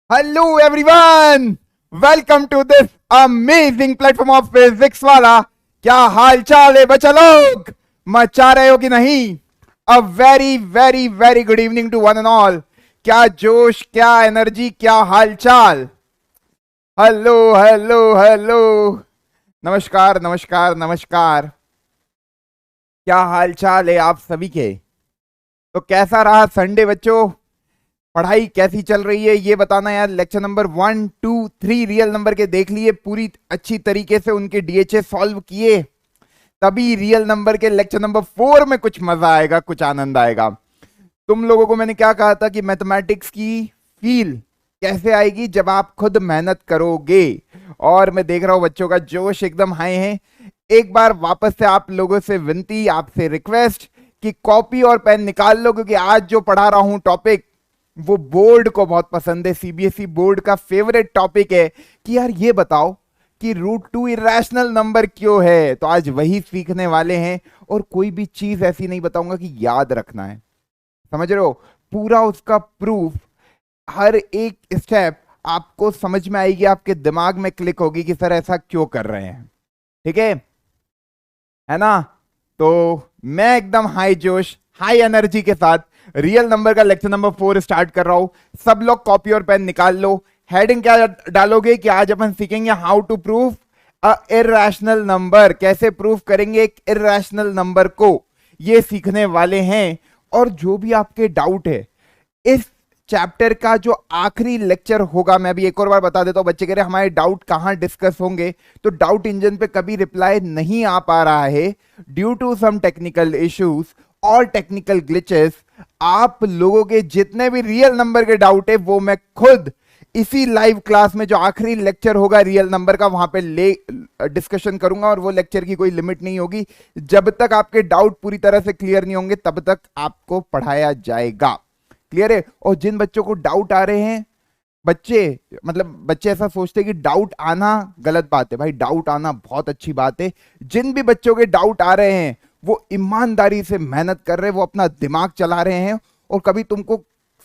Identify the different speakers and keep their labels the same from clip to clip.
Speaker 1: Hello everyone, welcome to this amazing platform of Physics Wallah. क्या हाल चाल है बच्चा लोग? मचा रहे हो कि नहीं? A very very very good evening to one and all. क्या जोश, क्या एनर्जी, क्या हाल चाल। हेलो हेलो हेलो, नमस्कार नमस्कार नमस्कार। क्या हाल चाल है आप सभी के? तो कैसा रहा संडे बच्चों? पढ़ाई कैसी चल रही है ये बताना यार। लेक्चर नंबर 1, 2, 3 रियल नंबर के देख लिए पूरी अच्छी तरीके से, उनके डीएचए सॉल्व किए, तभी रियल नंबर के लेक्चर नंबर 4 में कुछ मजा आएगा, कुछ आनंद आएगा। तुम लोगों को मैंने क्या कहा था कि मैथमेटिक्स की फील कैसे आएगी? जब आप खुद मेहनत करोगे। और मैं देख रहा हूं बच्चों का जोश एकदम हाई है। एक बार वापस से आप लोगों से विनती, आपसे रिक्वेस्ट कि कॉपी और पेन निकाल लो, क्योंकि आज जो पढ़ा रहा हूं टॉपिक वो बोर्ड को बहुत पसंद है। सीबीएसई बोर्ड का फेवरेट टॉपिक है कि यार ये बताओ कि √2 इरेशनल नंबर क्यों है। तो आज वही सीखने वाले हैं, और कोई भी चीज ऐसी नहीं बताऊंगा कि याद रखना है, समझ रहे हो? पूरा उसका प्रूफ, हर एक स्टेप आपको समझ में आएगी, आपके दिमाग में क्लिक होगी कि सर ऐसा क्यों कर रहे हैं। ठीक है ना? तो मैं एकदम हाई जोश, हाई एनर्जी के साथ रियल नंबर का लेक्चर नंबर 4 स्टार्ट कर रहा हूं। सब लोग कॉपी और पेन निकाल लो। हेडिंग क्या डालोगे कि आज अपन सीखेंगे how to prove a irrational number. कैसे प्रूव करेंगे एक इर्रेशनल नंबर को, ये सीखने वाले हैं। और जो भी आपके डाउट है, इस चैप्टर का जो आखिरी लेक्चर होगा, मैं अभी एक और बार बता देता हूं। बच्चे कह रहे हमारे डाउट कहां डिस्कस होंगे, तो डाउट इंजन पे कभी रिप्लाई नहीं आ पा रहा है due to some technical issues और टेक्निकल ग्लिचेस। आप लोगों के जितने भी रियल नंबर के डाउट है वो मैं खुद इसी लाइव क्लास में, जो आखिरी लेक्चर होगा रियल नंबर का, वहां पे ले डिस्कशन करूंगा। और वो लेक्चर की कोई लिमिट नहीं होगी। जब तक आपके डाउट पूरी तरह से क्लियर नहीं होंगे तब तक आपको पढ़ाया जाएगा। क्लियर है? और जिन बच्चों को डाउट आ रहे हैं, बच्चे ऐसा सोचते हैं कि डाउट आना गलत बात है। भाई डाउट आना बहुत अच्छी बात है। जिन भी बच्चों के डाउट आ रहे हैं वो ईमानदारी से मेहनत कर रहे हैं, वो अपना दिमाग चला रहे हैं, और कभी तुमको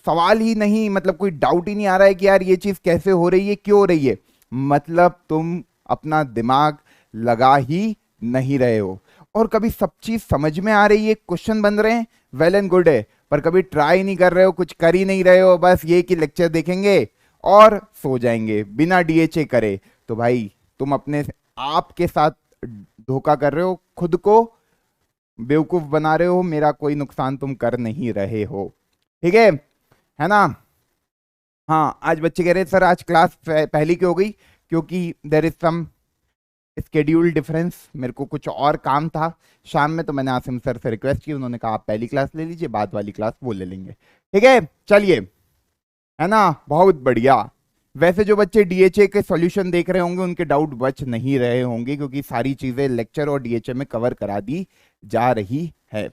Speaker 1: सवाल ही नहीं, कोई डाउट ही नहीं आ रहा है कि यार ये चीज कैसे हो रही है, क्यों हो रही है। तुम अपना दिमाग लगा ही नहीं रहे हो। और कभी सब चीज समझ में आ रही है, क्वेश्चन बन रहे हैं, वेल एंड गुड है, पर कभी ट्राई नहीं कर रहे हो, कुछ कर ही नहीं रहे हो, बस ये कि लेक्चर देखेंगे और सो जाएंगे बिना डीएचए करे। तो भाई तुम अपने आप के साथ धोखा कर रहे हो, खुद को बेवकूफ बना रहे हो। मेरा कोई नुकसान तुम कर नहीं रहे हो। ठीक है ना? हाँ, आज बच्चे कह रहे सर आज क्लास पहली क्यों हो गई? क्योंकि there is some schedule difference, मेरे को कुछ और काम था शाम में, तो मैंने आसिम सर से रिक्वेस्ट की, उन्होंने कहा आप पहली क्लास ले लीजिए, बाद वाली क्लास वो ले लेंगे। ठीक है, चलिए, है ना? बहुत बढ़िया। वैसे जो बच्चे डीएचए के सॉल्यूशन देख रहे होंगे उनके डाउट बच नहीं रहे होंगे, क्योंकि सारी चीजें लेक्चर और डीएचए में कवर करा दी जा रही है।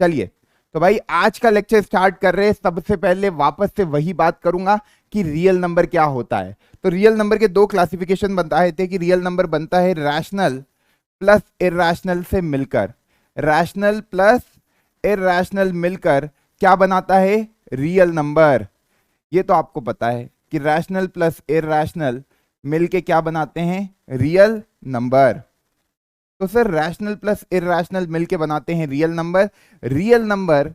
Speaker 1: चलिए, तो भाई आज का लेक्चर स्टार्ट कर रहे हैं। सबसे पहले वापस से वही बात करूंगा कि रियल नंबर क्या होता है। तो रियल नंबर के दो क्लासिफिकेशन बताए थे कि रियल नंबर बनता है रैशनल प्लस इरैशनल से मिलकर। रैशनल प्लस इरैशनल मिलकर क्या बनाता है? Real number. ये तो आपको पता है कि रैशनल प्लस इरैशनल मिलके क्या बनाते हैं? Real number. तो सर रैशनल प्लस इरैशनल मिलके बनाते हैं रियल नंबर। रियल नंबर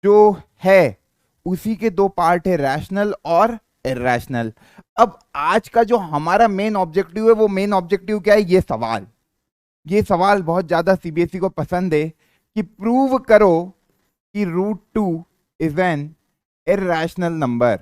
Speaker 1: जो है उसी के दो पार्ट है, रैशनल और इरैशनल। अब आज का जो हमारा मेन ऑब्जेक्टिव है, वो मेन ऑब्जेक्टिव क्या है? ये सवाल बहुत ज्यादा सीबीएसई को पसंद है कि प्रूव करो कि √2 इज एन इरैशनल नंबर।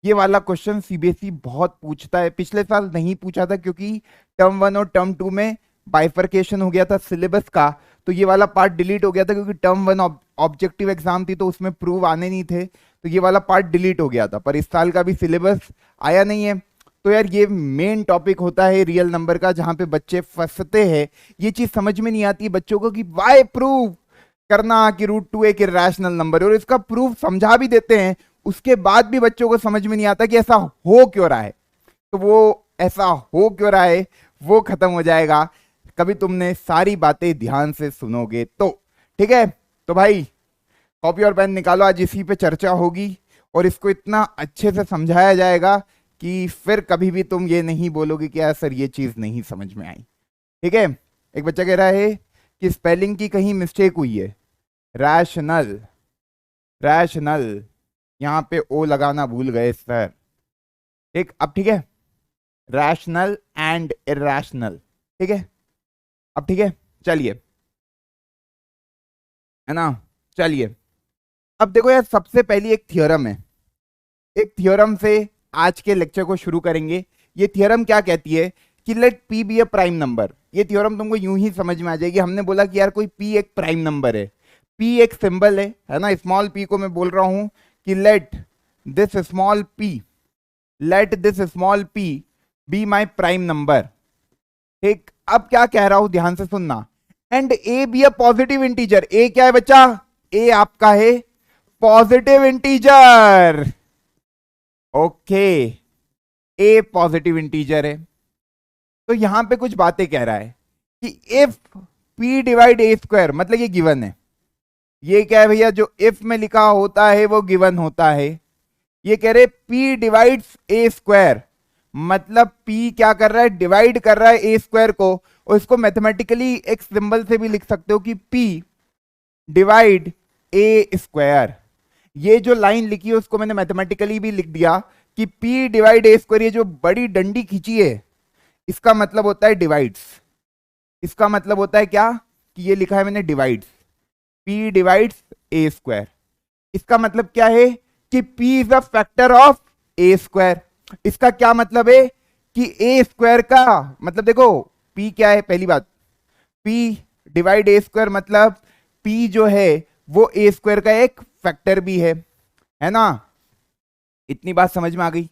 Speaker 1: ये वाला क्वेश्चन सीबीएसई बहुत पूछता है। पिछले साल नहीं पूछा था क्योंकि टर्म 1 और टर्म 2 में बाइफर्केशन हो गया था सिलेबस का, तो ये वाला पार्ट डिलीट हो गया था, क्योंकि टर्म 1 ऑब्जेक्टिव एग्जाम थी तो उसमें प्रूव आने नहीं थे, तो ये वाला पार्ट डिलीट हो गया था। पर इस साल का भी सिलेबस आया नहीं है, तो यार ये मेन टॉपिक होता है रियल नंबर का, जहां पे बच्चे फंसते हैं। ये चीज समझ में नहीं आती बच्चों को कि वाई प्रूव करना कि √2 एक इरैशनल नंबर है, और इसका प्रूफ समझा भी देते हैं, उसके बाद भी बच्चों को समझ में नहीं आता कि ऐसा हो क्यों रहा है। तो वो ऐसा हो क्यों रहा है वो खत्म हो जाएगा कभी तुमने सारी बातें ध्यान से सुनोगे तो। ठीक है, तो भाई कॉपी और पेन निकालो, आज इसी पे चर्चा होगी। और इसको इतना अच्छे से समझाया जाएगा कि फिर कभी भी तुम ये नहीं बोलोगे कि यार सर ये चीज नहीं समझ में आई। ठीक है। एक बच्चा कह रहा है कि स्पेलिंग की कहीं मिस्टेक हुई है। रैशनल, रैशनल, यहां पे ओ लगाना भूल गए सर। ठीक, अब ठीक है। रैशनल एंड इरैशनल, ठीक है। अब ठीक है, चलिए, है ना। चलिए, अब देखो यार, सबसे पहली एक थ्योरम है। एक थ्योरम से आज के लेक्चर को शुरू करेंगे। ये थ्योरम क्या कहती है कि लेट पी बी ए प्राइम नंबर। ये थ्योरम तुमको यूं ही समझ में आ जाएगी। हमने बोला कि यार कोई पी एक प्राइम नंबर है, पी एक सिंबल है ना। स्मॉल पी को मैं बोल रहा हूं कि let this small p, let this small p be my prime number. ठीक, अब क्या कह रहा हूं ध्यान से सुनना। And A be a positive integer. A क्या है बच्चा? ए आपका है positive integer. Okay, A positive integer है। तो यहां पे कुछ बातें कह रहा है कि if P divide A square, मतलब ये गिवन है। ये क्या है भैया? जो इफ में लिखा होता है वो गिवन होता है। ये कह रहे पी डिवाइड्स ए स्क्वायर, मतलब पी क्या कर रहा है? डिवाइड कर रहा है ए स्क्वायर को। और इसको मैथमेटिकली एक सिंबल से भी लिख सकते हो कि पी डिवाइड ए स्क्वायर। ये जो लाइन लिखी है उसको मैंने मैथमेटिकली भी लिख दिया कि पी डिवाइड ए स्क्वायर। ये जो बड़ी डंडी खींची है इसका मतलब होता है डिवाइड्स। इसका मतलब होता है क्या? कि ये लिखा है मैंने डिवाइड्स, पी डिवाइड्स ए स्क्वायर। इसका मतलब क्या है कि p is a factor of a square. इसका क्या मतलब है कि ए स्क्वायर का मतलब, देखो p क्या है? पहली बात, p डिवाइड ए स्क्वायर मतलब p जो है वो ए स्क्वायर का एक फैक्टर भी है ना। इतनी बात समझ में आ गई।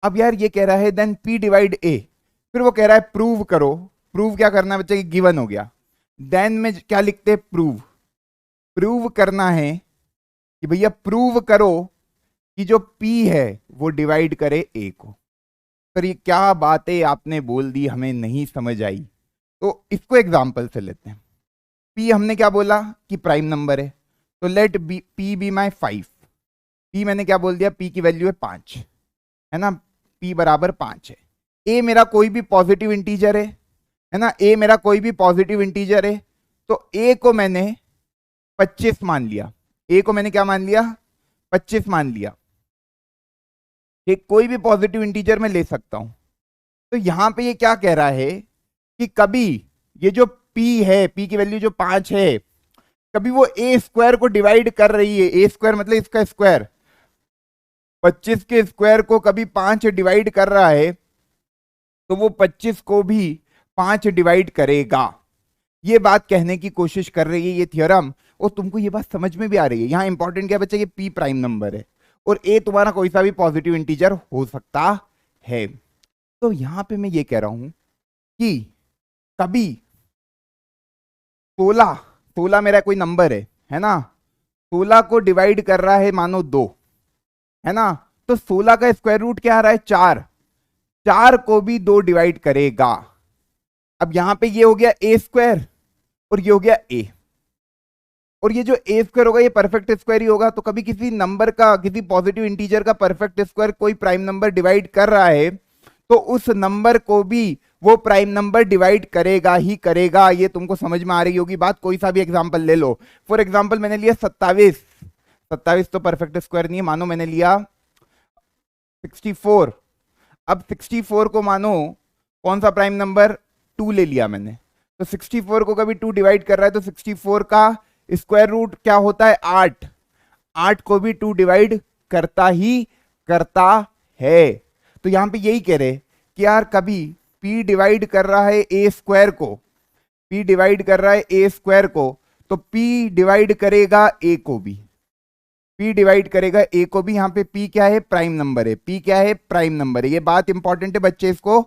Speaker 1: अब यार ये कह रहा है देन p डिवाइड a, फिर वो कह रहा है प्रूव करो। प्रूव क्या करना है बच्चे? गिवन हो गया। देन में क्या लिखते हैं? प्रूव। प्रूव करना है कि भैया प्रूव करो कि जो p है वो डिवाइड करे a को। पर ये क्या बातें आपने बोल दी, हमें नहीं समझ आई। तो इसको एग्जांपल से लेते हैं। p हमने क्या बोला कि प्राइम नंबर है, तो let b p be my 5। p मैंने क्या बोल दिया? p की वैल्यू है 5, है ना। p बराबर 5 है। a मेरा कोई भी पॉजिटिव इंटीजर है ना। a मेरा कोई भी पॉजिटिव इंटीजर है, तो a को मैंने 25 मान लिया। a को मैंने क्या मान लिया? 25 मान लिया। एक कोई भी पॉजिटिव इंटीजर में ले सकता हूं। तो यहां पे ये क्या कह रहा है कि कभी ये जो p है, p की वैल्यू जो 5 है, कभी वो ए स्क्वायर को डिवाइड कर रही है। ए स्क्वायर मतलब इसका स्क्वायर, 25 के स्क्वायर को कभी 5 डिवाइड कर रहा है, तो वो 25 को भी 5 डिवाइड करेगा। ये बात कहने की कोशिश कर रही है ये थ्योरम। और तुमको ये बात समझ में भी आ रही है। यहां इंपॉर्टेंट क्या बच्चा? ये p प्राइम नंबर है और a तुम्हारा कोई सा भी पॉजिटिव इंटीजर हो सकता है। तो यहां पे मैं ये कह रहा हूं कि कभी 16 मेरा कोई नंबर है ना। 16 को डिवाइड कर रहा है मानो 2, है ना। तो 16 का स्क्वायर रूट क्या आ रहा है? 4। 4 को भी 2 डिवाइड करेगा। अब यहां पे ये हो गया ए स्क्वायर और ये हो गया a, और ये जो ए स्क्वायर होगा ये परफेक्ट स्क्वायर ही होगा। तो कभी किसी नंबर का, किसी पॉजिटिव इंटीजर का परफेक्ट स्क्वायर कोई प्राइम नंबर डिवाइड कर रहा है, तो उस नंबर को भी वो प्राइम नंबर डिवाइड करेगा ही करेगा। ये तुमको समझ में आ रही होगी बात। कोई सा भी एग्जांपल ले लो। फॉर एग्जांपल मैंने लिया 27। 27 तो परफेक्ट स्क्वायर नहीं है। मानो मैंने लिया 64। अब 64 को मानो कौन सा प्राइम नंबर? 2 ले लिया मैंने। तो 64 को कभी 2 डिवाइड कर रहा है, तो 64 का स्क्वायर रूट क्या होता है? 8। 8 को भी 2 डिवाइड करता ही करता है। तो यहां पे यही कह रहे कि यार कभी p डिवाइड कर रहा है ए स्क्वायर को, p डिवाइड कर रहा है ए स्क्वायर को, तो p डिवाइड करेगा a को भी, p डिवाइड करेगा a को भी। यहां पे p क्या है? प्राइम नंबर है। p क्या है? प्राइम नंबर है। ये बात इंपॉर्टेंट है बच्चे, इसको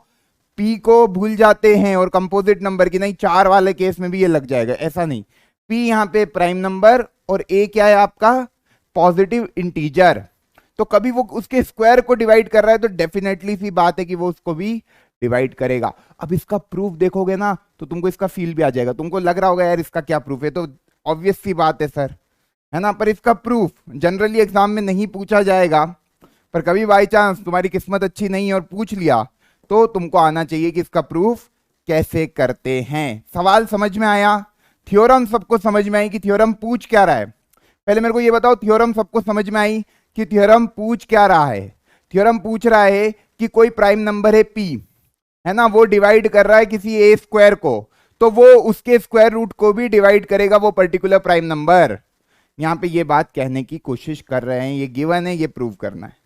Speaker 1: p को भूल जाते हैं और कंपोजिट नंबर की नहीं। 4 वाले केस में भी ये लग जाएगा, ऐसा नहीं। p यहां पे प्राइम नंबर और a क्या है आपका? Positive integer. तो कभी वो उसके स्क्वायर को डिवाइड कर रहा है, तो डेफिनेटली सी बात है कि वो उसको भी डिवाइड करेगा। अब इसका प्रूफ देखोगे ना तो तुमको इसका फील भी आ जाएगा। तुमको लग रहा होगा यार इसका क्या प्रूफ है? तो ऑब्वियस सी बात है सर, है ना। पर इसका प्रूफ जनरली एग्जाम में नहीं पूछा जाएगा, पर कभी बाई चांस तुम्हारी किस्मत अच्छी नहीं है और पूछ लिया तो तुमको आना चाहिए कि इसका प्रूफ कैसे करते हैं। सवाल समझ में आया? थ्योरम सबको समझ में आई कि थ्योरम पूछ क्या रहा है? पहले मेरे को ये बताओ, थ्योरम सबको समझ में आई कि थ्योरम पूछ क्या रहा है? थ्योरम पूछ रहा है कि कोई प्राइम नंबर है p, है ना, वो डिवाइड कर रहा है किसी ए स्क्वायर को, तो वो उसके स्क्वायर रूट को भी डिवाइड करेगा वो पर्टिकुलर प्राइम नंबर। यहां पे ये बात कहने की कोशिश कर रहे हैं, ये गिवन है, ये प्रूव करना है।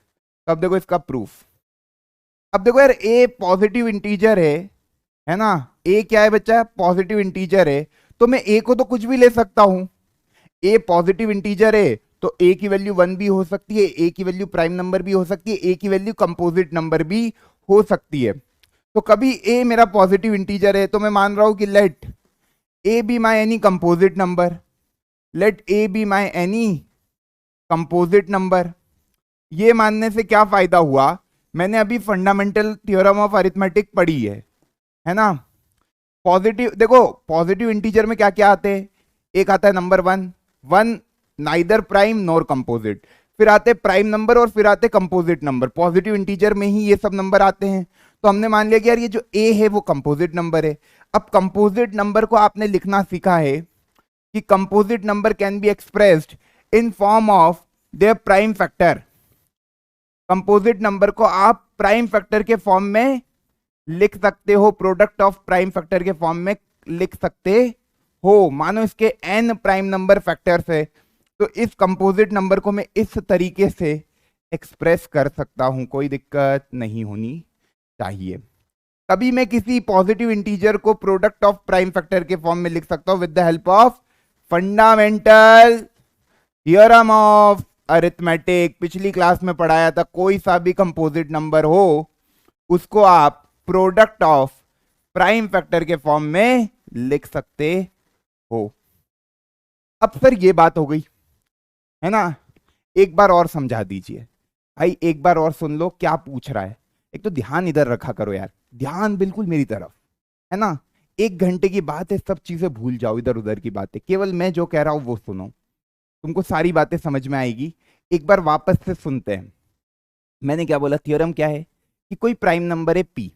Speaker 1: तो अब देखो इसका प्रूफ। अब देखो यार, ए पॉजिटिव इंटीजर है ना। ए क्या है बच्चा? पॉजिटिव इंटीजर है, तो मैं ए को तो कुछ भी ले सकता हूं। ए पॉजिटिव इंटीजर है तो ए की वैल्यू 1 भी हो सकती है, ए की वैल्यू प्राइम नंबर भी हो सकती है, ए की वैल्यू कंपोजिट नंबर भी हो सकती है। तो कभी ए मेरा पॉजिटिव इंटीजर है तो मैं मान रहा हूं कि let a be my any composite number, let a be my any composite number. ये मानने से क्या फायदा हुआ? मैंने अभी फंडामेंटल थ्योरम ऑफ अरिथमेटिक पढ़ी है ना। पॉजिटिव देखो, पॉजिटिव इंटीजर में क्या क्या आते हैं? एक आता है number 1, 1 neither prime nor composite, फिर आते प्राइम नंबर और फिर आते कंपोजिट नंबर। पॉजिटिव इंटीजर में ही ये सब नंबर आते हैं। तो हमने मान लिया कि यार ये जो ए है वो कंपोजिट नंबर है। अब कंपोजिट नंबर को आपने लिखना सीखा है कि composite number can be expressed in form of their prime factor. Composite number को आप प्राइम फैक्टर के फॉर्म में लिख सकते हो, प्रोडक्ट ऑफ प्राइम फैक्टर के फॉर्म में लिख सकते हो। मानो इसके n प्राइम नंबर फैक्टर्स है, तो इस कंपोजिट नंबर को मैं इस तरीके से एक्सप्रेस कर सकता हूं, कोई दिक्कत नहीं होनी चाहिए। कभी मैं किसी पॉजिटिव इंटीजर को प्रोडक्ट ऑफ प्राइम फैक्टर के फॉर्म में लिख सकता हूं with the help of fundamental theorem of arithmetic. पिछली क्लास में पढ़ाया था, कोई सा भी कंपोजिट नंबर हो उसको आप प्रोडक्ट ऑफ प्राइम फैक्टर के फॉर्म में लिख सकते हो। अब सर ये बात हो गई है ना, एक बार और समझा दीजिए भाई, एक बार और सुन लो क्या पूछ रहा है। एक तो ध्यान इधर रखा करो यार, ध्यान बिल्कुल मेरी तरफ, है ना। 1 घंटे की बात है, सब चीजें भूल जाओ, इधर उधर की बातें, केवल मैं जो कह रहा हूं वो सुनो, तुमको सारी बातें समझ में आएगी। एक बार वापस से सुनते हैं। मैंने क्या बोला? थ्योरम क्या है कि कोई प्राइम नंबर है p,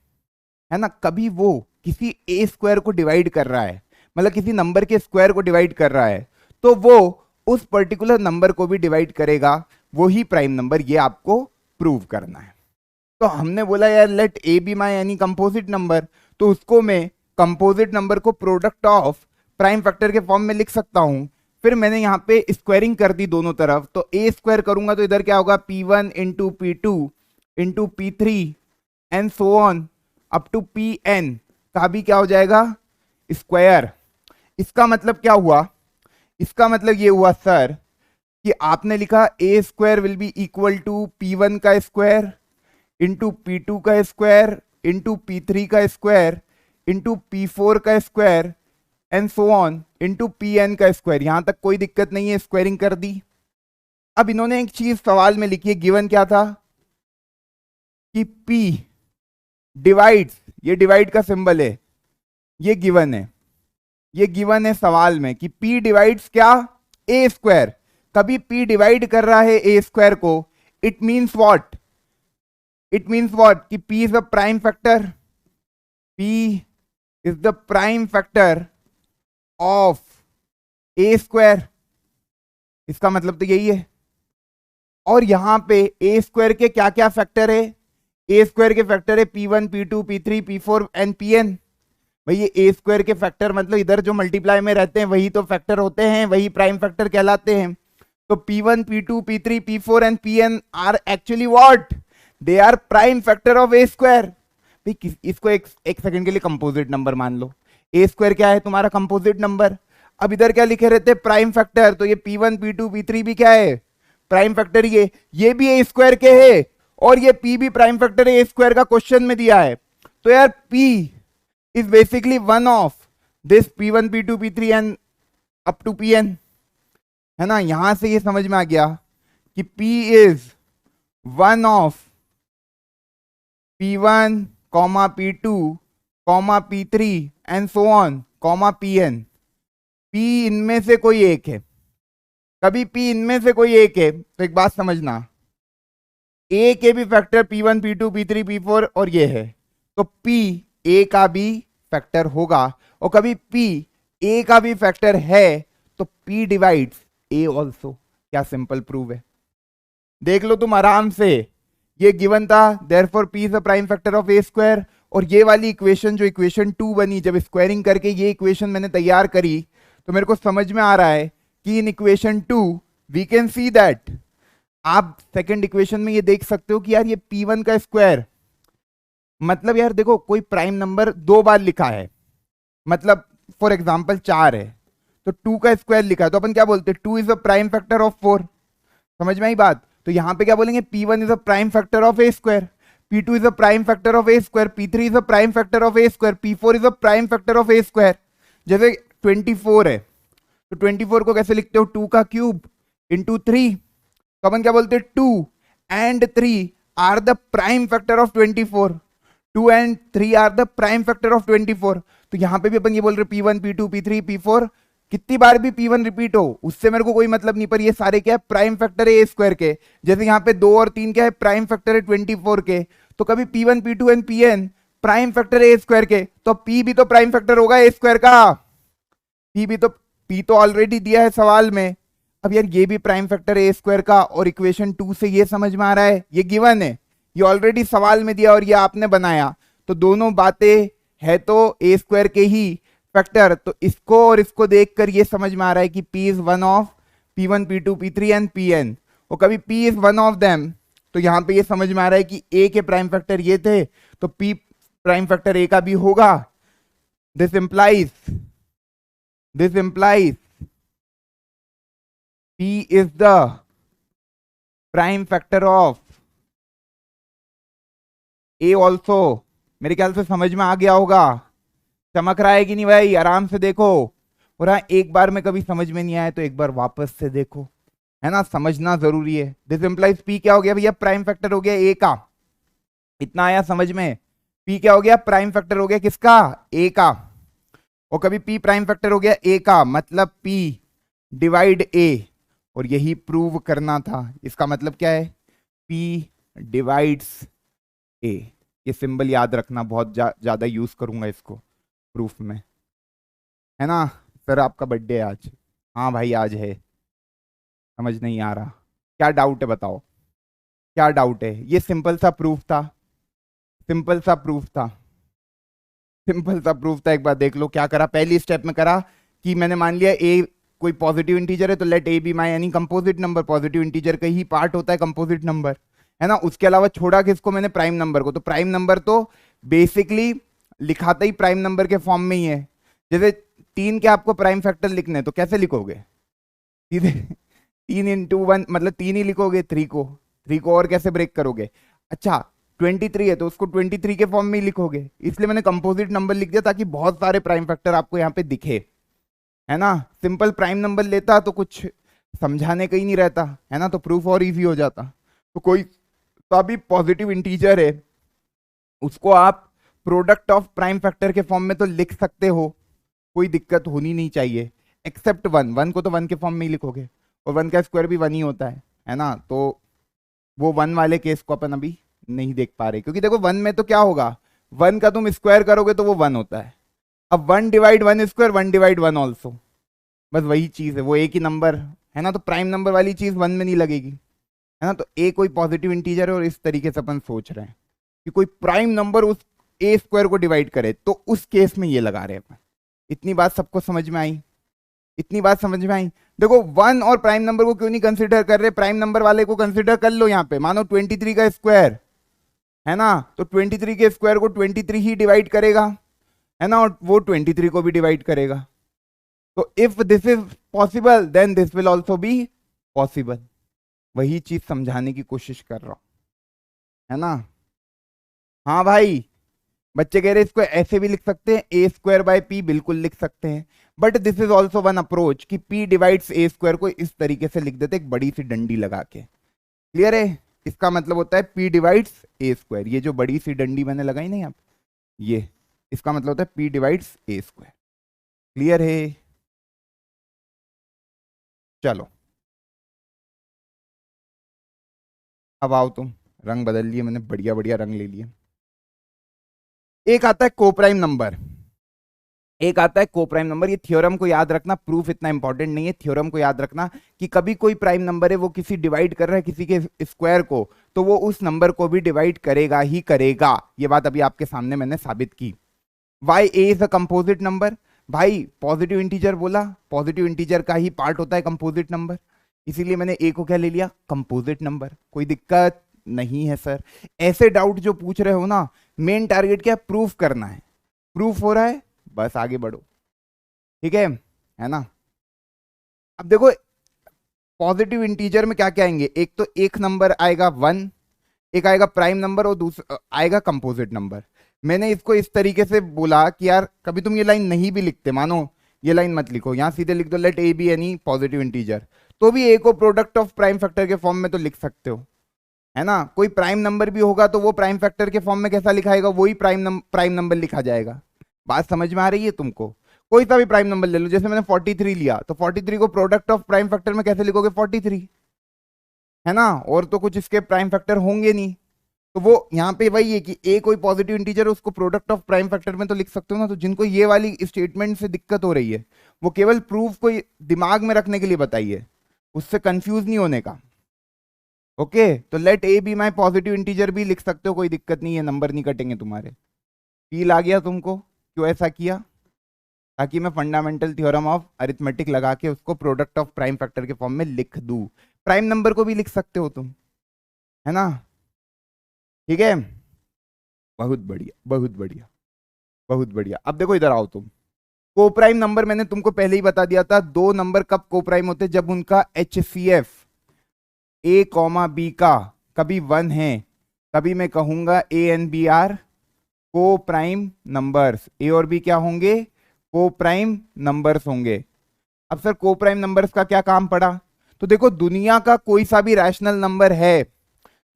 Speaker 1: है ना, कभी वो किसी ए स्क्वायर को डिवाइड कर रहा है, मतलब किसी नंबर के स्क्वायर को डिवाइड कर रहा है, तो वो उस पर्टिकुलर नंबर को भी डिवाइड करेगा, वही प्राइम नंबर। ये आपको प्रूव करना है। तो हमने बोला यार let a be my any composite number, तो उसको मैं कंपोजिट नंबर को प्रोडक्ट ऑफ प्राइम फैक्टर के फॉर्म में लिख सकता हूं। फिर मैंने यहाँ पे स्क्वायरिंग कर दी दोनों तरफ, तो ए स्क्वायर करूंगा तो इधर क्या होगा? p1 into p2 into p3 and so on up to pn का भी क्या हो जाएगा? स्क्वायर। इसका मतलब क्या हुआ? इसका मतलब ये हुआ सर कि आपने लिखा A square will be equal to p1 का स्क्वायर इंटू p2 का स्क्वायर इंटू p3 का स्क्वायर इंटू p4 का square and so on into pn का स्क्वायर। यहां तक कोई दिक्कत नहीं है, स्क्वायरिंग कर दी। अब इन्होंने एक चीज सवाल में लिखी है, गिवन क्या था कि p डिवाइड्स, ये डिवाइड का सिंबल है, ये गिवन है, ये गिवन है सवाल में कि p डिवाइड्स क्या? ए स्क्वायर। कभी p डिवाइड कर रहा है ए स्क्वायर को, it means what? It means what कि p is the prime factor, p is the prime factor of a square. इसका मतलब तो यही है। और यहां पे ए स्क्वायर के क्या क्या फैक्टर है? ए स्क्वायर के फैक्टर है p1 p2 p3 p4 and pn। भाई ये ए स्क्वायर के फैक्टर मतलब इधर जो मल्टीप्लाई में रहते हैं वही तो फैक्टर होते हैं, वही प्राइम फैक्टर कहलाते हैं। तो p1 p2 p3 p4 and pn are actually what? They are prime factor of a square. भाई इसको एक सेकंड के लिए कंपोजिट नंबर मान लो। ए स्क्वायर क्या है? तुम्हारा कंपोजिट नंबर। अब इधर क्या लिखे रहते हैं? Prime factor. तो ये p1 p2 p3 भी क्या है? Prime factor. ये भी ए स्क्वायर के है और ये p भी प्राइम फैक्टर है, ए स्क्वायर का क्वेश्चन में दिया है। तो यार p is basically one of this p1 p2 p3 and up to pn, है ना। यहां से ये समझ में आ गया कि p is one of p1 p2 p3 and so on pn। p इनमें से कोई एक है। कभी p इनमें से कोई एक है तो एक बात समझना, a के भी factor p1 p2 p3 p4 और ये है, तो p a का भी फैक्टर होगा, और कभी p a का भी फैक्टर है तो p डिवाइड्स a ऑल्सो। क्या सिंपल प्रूव है, देख लो तुम आराम से। ये गिवन था, therefore p is the prime factor of a square, और ये वाली इक्वेशन जो इक्वेशन 2 बनी, जब स्क्वायरिंग करके ये इक्वेशन मैंने तैयार करी तो मेरे को समझ में आ रहा है कि in equation 2 we can see that, आप सेकंड इक्वेशन में ये देख सकते हो कि यार ये p1 का स्क्वायर, मतलब यार देखो कोई प्राइम नंबर दो बार लिखा है, मतलब फॉर एग्जांपल 4 है तो 2 का स्क्वायर लिखा है, तो अपन क्या बोलते हैं, 2 is a prime factor of 4। समझ में आई बात, तो यहां पे क्या बोलेंगे, p1 is a prime factor of a square, p2 is a prime factor of a square, p3 is a prime factor of a square, p4 is a prime factor of a square. जैसे 24 है तो 24 को कैसे लिखते हो, 2 का cube into 3, तो अपन क्या बोलते हैं, 2 and 3 are the prime factor of 24, 2 and 3 are the prime factor of 24। तो यहां पे भी अपन ये बोल रहे p1 p2 p3 p4, कितनी बार भी p1 रिपीट हो उससे मेरे को कोई मतलब नहीं, पर ये सारे क्या है, प्राइम फैक्टर है ए स्क्वायर के। जैसे यहाँ पे 2 और 3 क्या है, प्राइम फैक्टर है 24 के, तो कभी p1 p2 and pn prime factor है ए स्क्वायर के, तो p भी तो प्राइम फैक्टर होगा ए स्क्वायर का, p तो ऑलरेडी दिया है सवाल में। अब यार ये भी प्राइम फैक्टर है ए स्क्वायर का, और इक्वेशन 2 से ये समझ में आ रहा है, ये गिवन है, ये ऑलरेडी सवाल में दिया और ये आपने बनाया, तो दोनों बातें है तो ए स्क्वायर के ही फैक्टर, तो इसको और इसको देखकर ये समझ में आ रहा है कि p is one of p1 p2 p3 and pn, और कभी p is one of them, तो यहां पे ये समझ में आ रहा है कि a के प्राइम फैक्टर ये थे तो p प्राइम फैक्टर a का भी होगा। This implies p is the prime factor of a also. मेरे ख्याल से समझ में आ गया होगा, चमक रहा है कि नहीं भाई, आराम से देखो। और हाँ, एक बार में कभी समझ में नहीं आया तो एक बार वापस से देखो, है ना, समझना जरूरी है। दिस इंप्लाइज p क्या हो गया भैया, प्राइम फैक्टर हो गया a का, इतना आया समझ में, p क्या हो गया, प्राइम फैक्टर हो गया किसका, a का, और कभी p प्राइम फैक्टर हो गया a का, मतलब p डिवाइड a, और यही प्रूव करना था। इसका मतलब क्या है, p डिवाइड्स a, ये सिंबल याद रखना, बहुत ज्यादा यूज करूंगा इसको प्रूफ में, है ना। सर आपका बर्थडे है आज, हाँ भाई आज है, समझ नहीं आ रहा, क्या डाउट है बताओ, क्या डाउट है, ये सिंपल सा प्रूफ था, सिंपल सा प्रूफ था, सिंपल सा प्रूफ था। एक बार देख लो क्या करा, पहली स्टेप में करा कि मैंने मान लिया a कोई पॉजिटिव इंटीजर है तो लेट a बी माई यानी कंपोजिट नंबर, पॉजिटिव इंटीजर का ही पार्ट होता है कंपोजिट नंबर, है ना। उसके अलावा छोड़ा किसको मैंने, प्राइम नंबर को, तो प्राइम नंबर तो बेसिकली लिखाता ही प्राइम नंबर के फॉर्म में ही है। जैसे 3 के आपको प्राइम फैक्टर लिखने तो कैसे लिखोगे, सीधे 3 इंटू 1 मतलब 3 ही लिखोगे, 3 को और कैसे ब्रेक करोगे। अच्छा 23 है तो उसको 23 के फॉर्म में ही लिखोगे, इसलिए मैंने कंपोजिट नंबर लिख दिया ताकि बहुत सारे प्राइम फैक्टर आपको यहाँ पे दिखे, है ना। सिंपल प्राइम नंबर लेता तो कुछ समझाने का ही नहीं रहता, है ना, तो प्रूफ और इजी हो जाता। तो कोई तो अभी पॉजिटिव इंटीजर है उसको आप प्रोडक्ट ऑफ प्राइम फैक्टर के फॉर्म में तो लिख सकते हो, कोई दिक्कत होनी नहीं चाहिए, एक्सेप्ट 1 को तो 1 के फॉर्म में ही लिखोगे, और 1 का स्क्वायर भी 1 ही होता है ना, तो वो 1 वाले केस को अपन अभी नहीं देख पा रहे, क्योंकि देखो 1 में तो क्या होगा, 1 का तुम स्क्वायर करोगे तो वो 1 होता है, अब 1 डिवाइड 1 स्क्वायर 1 डिवाइड 1 ऑल्सो, बस वही चीज है, वो एक ही नंबर है ना, तो प्राइम नंबर वाली चीज 1 में नहीं लगेगी, है ना। तो a कोई पॉजिटिव इंटीजर है और इस तरीके से अपन सोच रहे हैं कि कोई प्राइम नंबर उस a स्क्वायर को डिवाइड करे, तो उस केस में ये लगा रहे हैं अपन। इतनी बात सबको समझ में आई, इतनी बात समझ में आई। देखो 1 और प्राइम नंबर को क्यों नहीं कंसीडर कर रहे, प्राइम नंबर वाले को कंसीडर कर लो। यहाँ पे मानो 23 का स्क्वायर है ना, तो 23 के स्क्वायर को 23 ही डिवाइड करेगा, है ना, और वो 23 को भी डिवाइड करेगा। तो if this is possible then this will also be possible, वही चीज समझाने की कोशिश कर रहा हूं, है ना। हाँ भाई, बच्चे कह रहे इसको ऐसे भी लिख सकते हैं, ए स्क्वायर बाय पी, बिल्कुल लिख सकते हैं, but this is also one approach कि पी डिवाइड्स ए स्क्वायर को इस तरीके से लिख देते, एक बड़ी सी डंडी लगा के। क्लियर है, इसका मतलब होता है पी डिवाइड्स ए स्क्वायर, ये जो बड़ी सी डंडी मैंने लगाई ना यहाँ पे, ये इसका मतलब होता है पी डिवाइड्स ए स्क्वायर। क्लियर है, चलो अब आओ तुम, रंग बदल लिए मैंने, बढ़िया बढ़िया रंग ले लिए। एक आता है कोप्राइम नंबर, एक आता है कोप्राइम नंबर। ये थ्योरम को याद रखना, प्रूफ इतना इंपॉर्टेंट नहीं है, थ्योरम को याद रखना कि कभी कोई प्राइम नंबर है वो किसी डिवाइड कर रहा है किसी के स्क्वायर को, तो वो उस नंबर को भी डिवाइड करेगा ही करेगा। ये बात अभी आपके सामने मैंने साबित की। Why a is a composite number, भाई पॉजिटिव इंटीजर बोला, पॉजिटिव इंटीजर का ही पार्ट होता है कंपोजिट नंबर, इसीलिए मैंने ए को क्या ले लिया, कंपोजिट नंबर। कोई दिक्कत नहीं है सर। ऐसे डाउट जो पूछ रहे हो ना, मेन टारगेट क्या है, प्रूफ करना है। प्रूफ हो रहा है, बस आगे बढ़ो, ठीक है ना। अब देखो पॉजिटिव इंटीजर में क्या क्या आएंगे, एक तो एक नंबर आएगा 1, एक आएगा प्राइम नंबर और दूसरा आएगा कंपोजिट नंबर। मैंने इसको इस तरीके से बोला कि यार कभी तुम ये लाइन नहीं भी लिखते, मानो ये लाइन मत लिखो, यहां सीधे लिख दो let a b any positive integer, तो भी ए को प्रोडक्ट ऑफ प्राइम फैक्टर के फॉर्म में तो लिख सकते हो, है ना। कोई प्राइम नंबर भी होगा तो वो प्राइम फैक्टर के फॉर्म में कैसा लिखाएगा, वही प्राइम नंबर लिखा जाएगा। बात समझ में आ रही है तुमको। कोई सा भी प्राइम नंबर ले लो, जैसे मैंने 43 लिया, तो 43 को प्रोडक्ट ऑफ प्राइम फैक्टर में कैसे लिखोगे, 43, है ना। और तो कुछ इसके प्राइम फैक्टर होंगे नहीं, तो वो यहाँ पे वही है कि ए कोई पॉजिटिव इंटीजर है उसको प्रोडक्ट ऑफ प्राइम फैक्टर में तो लिख सकते हो ना। तो जिनको ये वाली स्टेटमेंट से दिक्कत हो रही है, वो केवल प्रूफ को दिमाग में रखने के लिए बताइए, उससे कंफ्यूज नहीं होने का। ओके, तो let a be my positive integer भी लिख सकते हो, कोई दिक्कत नहीं है, नंबर नहीं कटेंगे तुम्हारे। फील आ गया तुमको क्यों ऐसा किया, ताकि मैं फंडामेंटल थ्योरम ऑफ अरिथमेटिक लगा के उसको प्रोडक्ट ऑफ प्राइम फैक्टर के फॉर्म में लिख दूं। प्राइम नंबर को भी लिख सकते हो तुम, है ना, ठीक है। बहुत बढ़िया बहुत बढ़िया बहुत बढ़िया। अब देखो इधर आओ तुम, कोप्राइम नंबर मैंने तुमको पहले ही बता दिया था, दो नंबर कब कोप्राइम होते, जब उनका HCF ए कॉमा बी का कभी 1 है, कभी मैं कहूंगा ए एन बी आर को प्राइम नंबर्स, ए और बी क्या होंगे, को प्राइम नंबर्स होंगे। अब सर को प्राइम नंबर्स का क्या काम पड़ा, तो देखो दुनिया का कोई सा भी रैशनल नंबर है,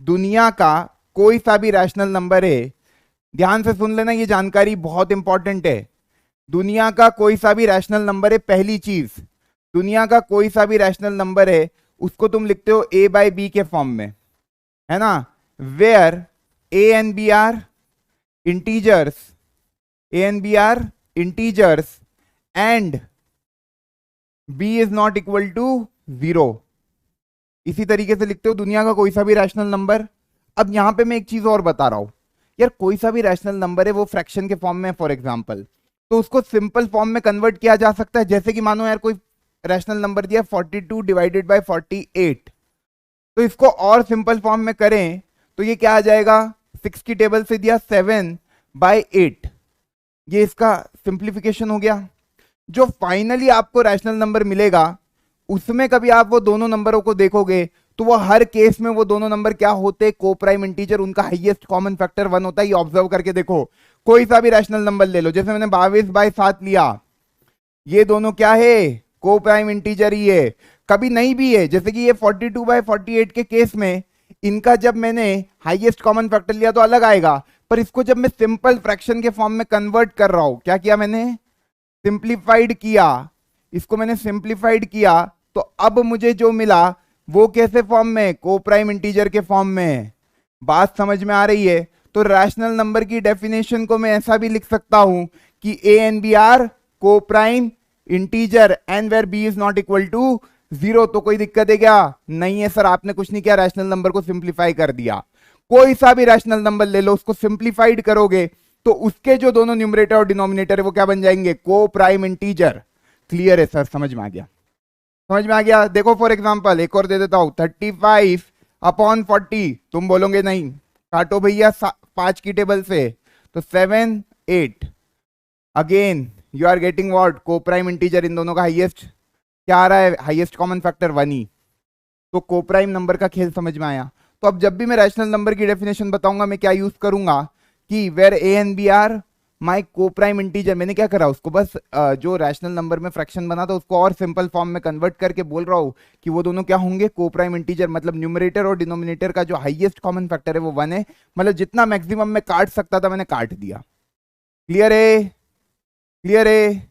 Speaker 1: दुनिया का कोई सा भी रैशनल नंबर है, ध्यान से सुन लेना, ये जानकारी बहुत इंपॉर्टेंट है। दुनिया का कोई सा भी रैशनल नंबर है, पहली चीज, दुनिया का कोई सा भी रैशनल नंबर है उसको तुम लिखते हो ए बाय बी के फॉर्म में, है ना। Where a and b are integers, a and b are integers and b is not equal to 0, इसी तरीके से लिखते हो दुनिया का कोई सा भी रैशनल नंबर। अब यहां पे मैं एक चीज और बता रहा हूं, यार कोई सा भी रैशनल नंबर है वो फ्रैक्शन के फॉर्म में, फॉर एग्जांपल, तो उसको सिंपल फॉर्म में कन्वर्ट किया जा सकता है। जैसे कि मानो यार कोई रैशनल नंबर दिया 42 डिवाइडेड बाय 48, तो इसको और सिंपल फॉर्म में करें तो ये क्या आ जाएगा, 6 की टेबल से दिया 7/8, ये इसका सिंप्लीफिकेशन हो गया। जो फाइनली आपको रैशनल नंबर मिलेगा उसमें कभी आप वो दोनों नंबरों को देखोगे तो वो हर केस में वो दोनों नंबर क्या होते, को प्राइम इंटीजर, उनका हाईएस्ट कॉमन फैक्टर 1 होता है। ये ऑब्जर्व करके देखो, कोई सा भी रैशनल नंबर ले लो, जैसे मैंने 22/7 लिया, ये दोनों क्या है, को प्राइम इंटीजर ही है। कभी नहीं भी है, जैसे कि ये 42/48 के केस में इनका जब मैंने हाईएस्ट कॉमन फैक्टर लिया तो अलग आएगा, पर इसको जब मैं सिंपल फ्रैक्शन के फॉर्म में कन्वर्ट कर रहा हूं, क्या किया मैंने, सिंप्लीफाइड किया, इसको मैंने सिंप्लीफाइड किया, तो अब मुझे जो मिला वो कैसे फॉर्म में, को प्राइम इंटीजर के फॉर्म में। बात समझ में आ रही है। तो रैशनल नंबर की डेफिनेशन को मैं ऐसा भी लिख सकता हूं कि ए एन बी आर को prime integer and where b is not equal to 0। तो कोई दिक्कत है क्या, नहीं है सर, आपने कुछ नहीं किया, रैशनल नंबर को सिंप्लीफाई कर दिया। कोई सा भी रैशनल नंबर ले लो, उसको सिंप्लीफाइड करोगे तो उसके जो दोनों न्यूमरेटर और डिनोमिनेटर है वो क्या बन जाएंगे, को प्राइम इंटीजर। क्लियर है सर, समझ में आ गया, समझ में आ गया। देखो फॉर एग्जांपल एक और दे देता हूं, 35/40, तुम बोलोगे नहीं, काटो भैया 5 की टेबल से, तो 7 8, again you are getting what, को प्राइम इंटीजर, इन दोनों का हाईएस्ट क्या आ रहा है, हाईएस्ट कॉमन फैक्टर 1 ही। तो को प्राइम नंबर का खेल समझ में आया। तो अब जब भी मैं रैशनल नंबर की डेफिनेशन बताऊंगा मैं क्या यूज करूंगा कि where a and b are my को प्राइम इंटीजर, मैंने क्या करा, उसको बस जो रैशनल नंबर में फ्रैक्शन बना था उसको और सिंपल फॉर्म में कन्वर्ट करके बोल रहा हूं कि वो दोनों क्या होंगे, को प्राइम इंटीजर, मतलब न्यूमरेटर और डिनोमिनेटर का जो हाईएस्ट कॉमन फैक्टर है वो 1 है, मतलब जितना मैक्सिमम में काट सकता था मैंने काट दिया। क्लियर है, क्लियर है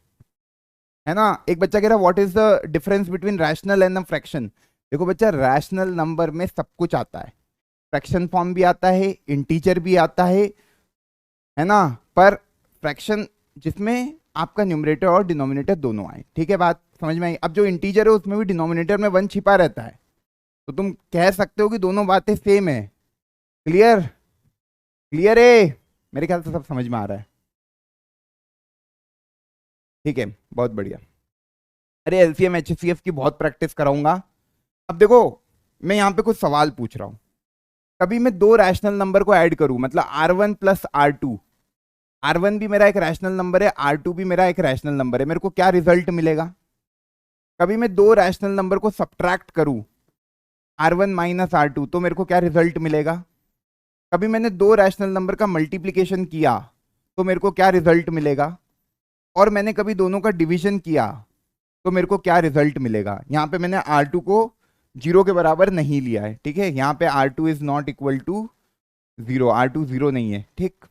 Speaker 1: ना। एक बच्चा कह रहा है what is the difference between rational and fraction. देखो बच्चा, रैशनल नंबर में सब कुछ आता है, फ्रैक्शन फॉर्म भी आता है, इंटीजर भी आता है ना, पर फ्रैक्शन जिसमें आपका न्यूमरेटर और डिनोमिनेटर दोनों आए। ठीक है, बात समझ में आई। अब जो इंटीजर है उसमें भी डिनोमिनेटर में 1 छिपा रहता है, तो तुम कह सकते हो कि दोनों बातें सेम है। क्लियर? क्लियर है? मेरे ख्याल से सब समझ में आ रहा है। ठीक है, बहुत बढ़िया। अरे एलसीएम एचसीएफ की बहुत प्रैक्टिस कराऊंगा। अब देखो, मैं यहाँ पे कुछ सवाल पूछ रहा हूं। कभी मैं दो रैशनल नंबर को ऐड करूं, मतलब R1 प्लस R2, R1 भी मेरा एक रैशनल नंबर है, R2 भी मेरा एक रैशनल नंबर है, मेरे को क्या रिजल्ट मिलेगा? कभी मैं दो रैशनल नंबर को सब्ट्रैक्ट करूं, R1 माइनस R2, तो मेरे को क्या रिजल्ट मिलेगा? कभी मैंने दो रैशनल नंबर का मल्टीप्लीकेशन किया तो मेरे को क्या रिजल्ट मिलेगा? और मैंने कभी दोनों का डिवीजन किया तो मेरे को क्या रिजल्ट मिलेगा? यहाँ पे मैंने R2 को 0 के बराबर नहीं लिया है, ठीक है, यहाँ पे R2 is not equal to 0, R2 0 नहीं है, ठीक।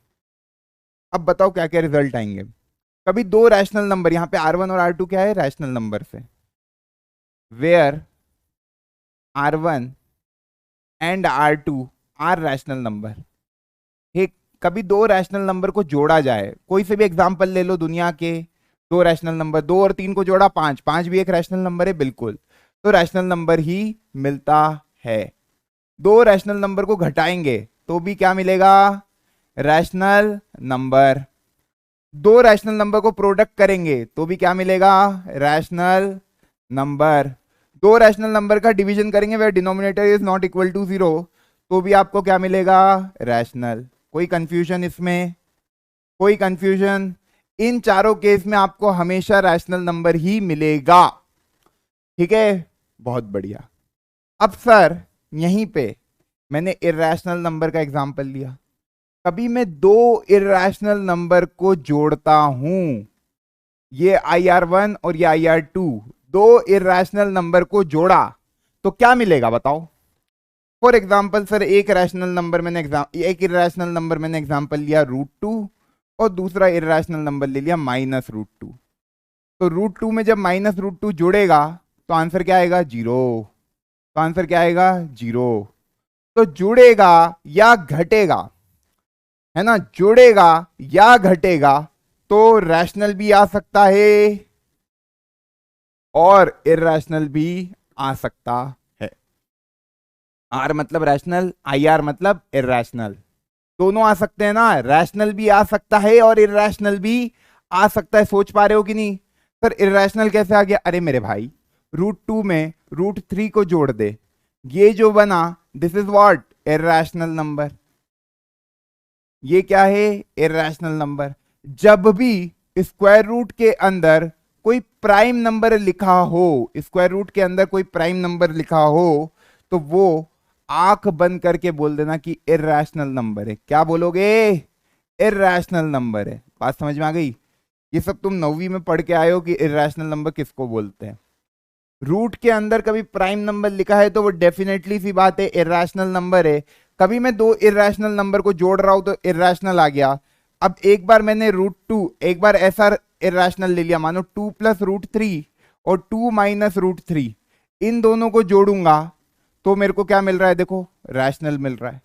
Speaker 1: अब बताओ क्या क्या रिजल्ट आएंगे। कभी दो रैशनल नंबर, यहाँ पे R1 और R2 क्या है, रैशनल नंबर से, where R1 and R2 are rational number. ठीक, कभी दो रैशनल नंबर को जोड़ा जाए, कोई से भी एग्जांपल ले लो दुनिया के, दो रैशनल नंबर, 2 और 3 को जोड़ा 5, 5 भी एक रैशनल नंबर है, बिल्कुल, तो रैशनल नंबर ही मिलता है। दो रैशनल नंबर को घटाएंगे तो भी क्या मिलेगा? Rational number. दो रैशनल नंबर को प्रोडक्ट करेंगे तो भी क्या मिलेगा? Rational number. दो रैशनल नंबर का डिवीजन करेंगे where denominator is not equal to 0, तो भी आपको क्या मिलेगा? रैशनल। कोई कंफ्यूजन इसमें? कोई कंफ्यूजन? इन चारों केस में आपको हमेशा रैशनल नंबर ही मिलेगा। ठीक है, बहुत बढ़िया। अब सर यहीं पे मैंने इर्रेशनल नंबर का एग्जांपल लिया। कभी मैं दो इर्रेशनल नंबर को जोड़ता हूं, ये IR1 और ये IR2, दो इर्रेशनल नंबर को जोड़ा तो क्या मिलेगा बताओ? फॉर एग्जाम्पल सर, एक इर्रेशनल नंबर मैंने एग्जाम्पल लिया √2 और दूसरा इर्रेशनल नंबर ले लिया -√2। तो √2 में जब -√2 जुड़ेगा तो आंसर क्या आएगा? 0। तो आंसर क्या आएगा? 0। तो जुड़ेगा या घटेगा, है ना, जुड़ेगा या घटेगा तो रैशनल भी आ सकता है और इर्रेशनल भी आ सकता है। R मतलब रैशनल, IR मतलब इर्रेशनल, दोनों आ सकते हैं ना। रैशनल भी आ सकता है और इर्रेशनल भी आ सकता है। सोच पा रहे हो कि नहीं? सर इर्रेशनल कैसे आ गया? अरे मेरे भाई, √2 में √3 को जोड़ दे, ये जो बना this is what? Irrational number. ये क्या है? Irrational number. जब भी स्क्वायर रूट के अंदर कोई प्राइम नंबर लिखा हो, स्क्वायर रूट के अंदर कोई प्राइम नंबर लिखा हो, तो वो आंख बंद करके बोल देना कि इर्रेशनल नंबर है। क्या बोलोगे? इर्रेशनल नंबर है। बात समझ में आ गई? ये सब तुम 9वीं में पढ़ के आए हो कि इर्रेशनल नंबर किसको बोलते हैं। रूट के अंदर कभी प्राइम नंबर लिखा है तो वो डेफिनेटली सी बात है इर्रेशनल नंबर है। कभी मैं दो इर्रेशनल नंबर को जोड़ रहा हूं तो इर्रेशनल आ गया। अब एक बार मैंने √2, एक बार ऐसा इर्रेशनल ले लिया, मानो 2 + √3 और 2 - √3, इन दोनों को जोड़ूंगा तो मेरे को क्या मिल रहा है? देखो, रैशनल मिल रहा है,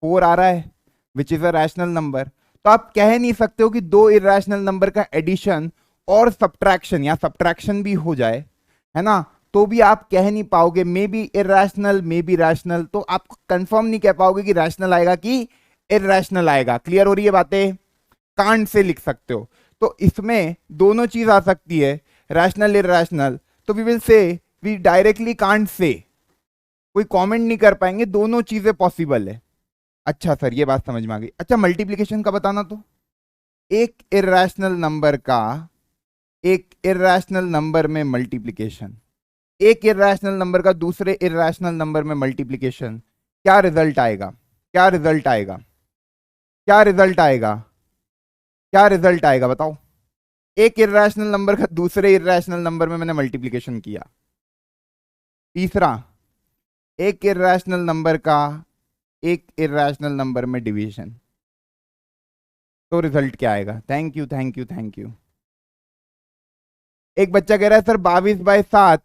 Speaker 1: 4 आ रहा है, which is a rational number. तो आप कह नहीं सकते हो कि दो इर्रेशनल नंबर का एडिशन और सब्ट्रैक्शन या सब्ट्रैक्शन भी हो जाए, है ना, तो भी आप कह नहीं पाओगे may be irrational may be rational. तो आप कंफर्म नहीं कह पाओगे कि रैशनल आएगा कि इर्रेशनल आएगा। क्लियर हो रही है बातें? कांट से लिख सकते हो। तो इसमें दोनों चीज आ सकती है, रैशनल इर्रेशनल। तो we will say, we directly can't say, कोई कमेंट नहीं कर पाएंगे, दोनों चीजें पॉसिबल है। अच्छा सर, ये बात समझ में आ गई। अच्छा, मल्टीप्लीकेशन का बताना। तो एक इर्रेशनल नंबर का एक इर्रेशनल नंबर में मल्टीप्लीकेशन, एक इर्रेशनल नंबर का दूसरे इर्रेशनल नंबर में मल्टीप्लीकेशन, क्या रिजल्ट आएगा? क्या रिजल्ट आएगा? क्या रिजल्ट आएगा? क्या रिजल्ट आएगा बताओ? एक इर्रेशनल नंबर का दूसरे इर्रेशनल नंबर में मैंने मल्टीप्लीकेशन किया। तीसरा, एक इर्रेशनल नंबर का एक इर्रेशनल नंबर में डिवीजन, तो रिजल्ट क्या आएगा? Thank you thank you thank you. एक बच्चा कह रहा है सर 22/7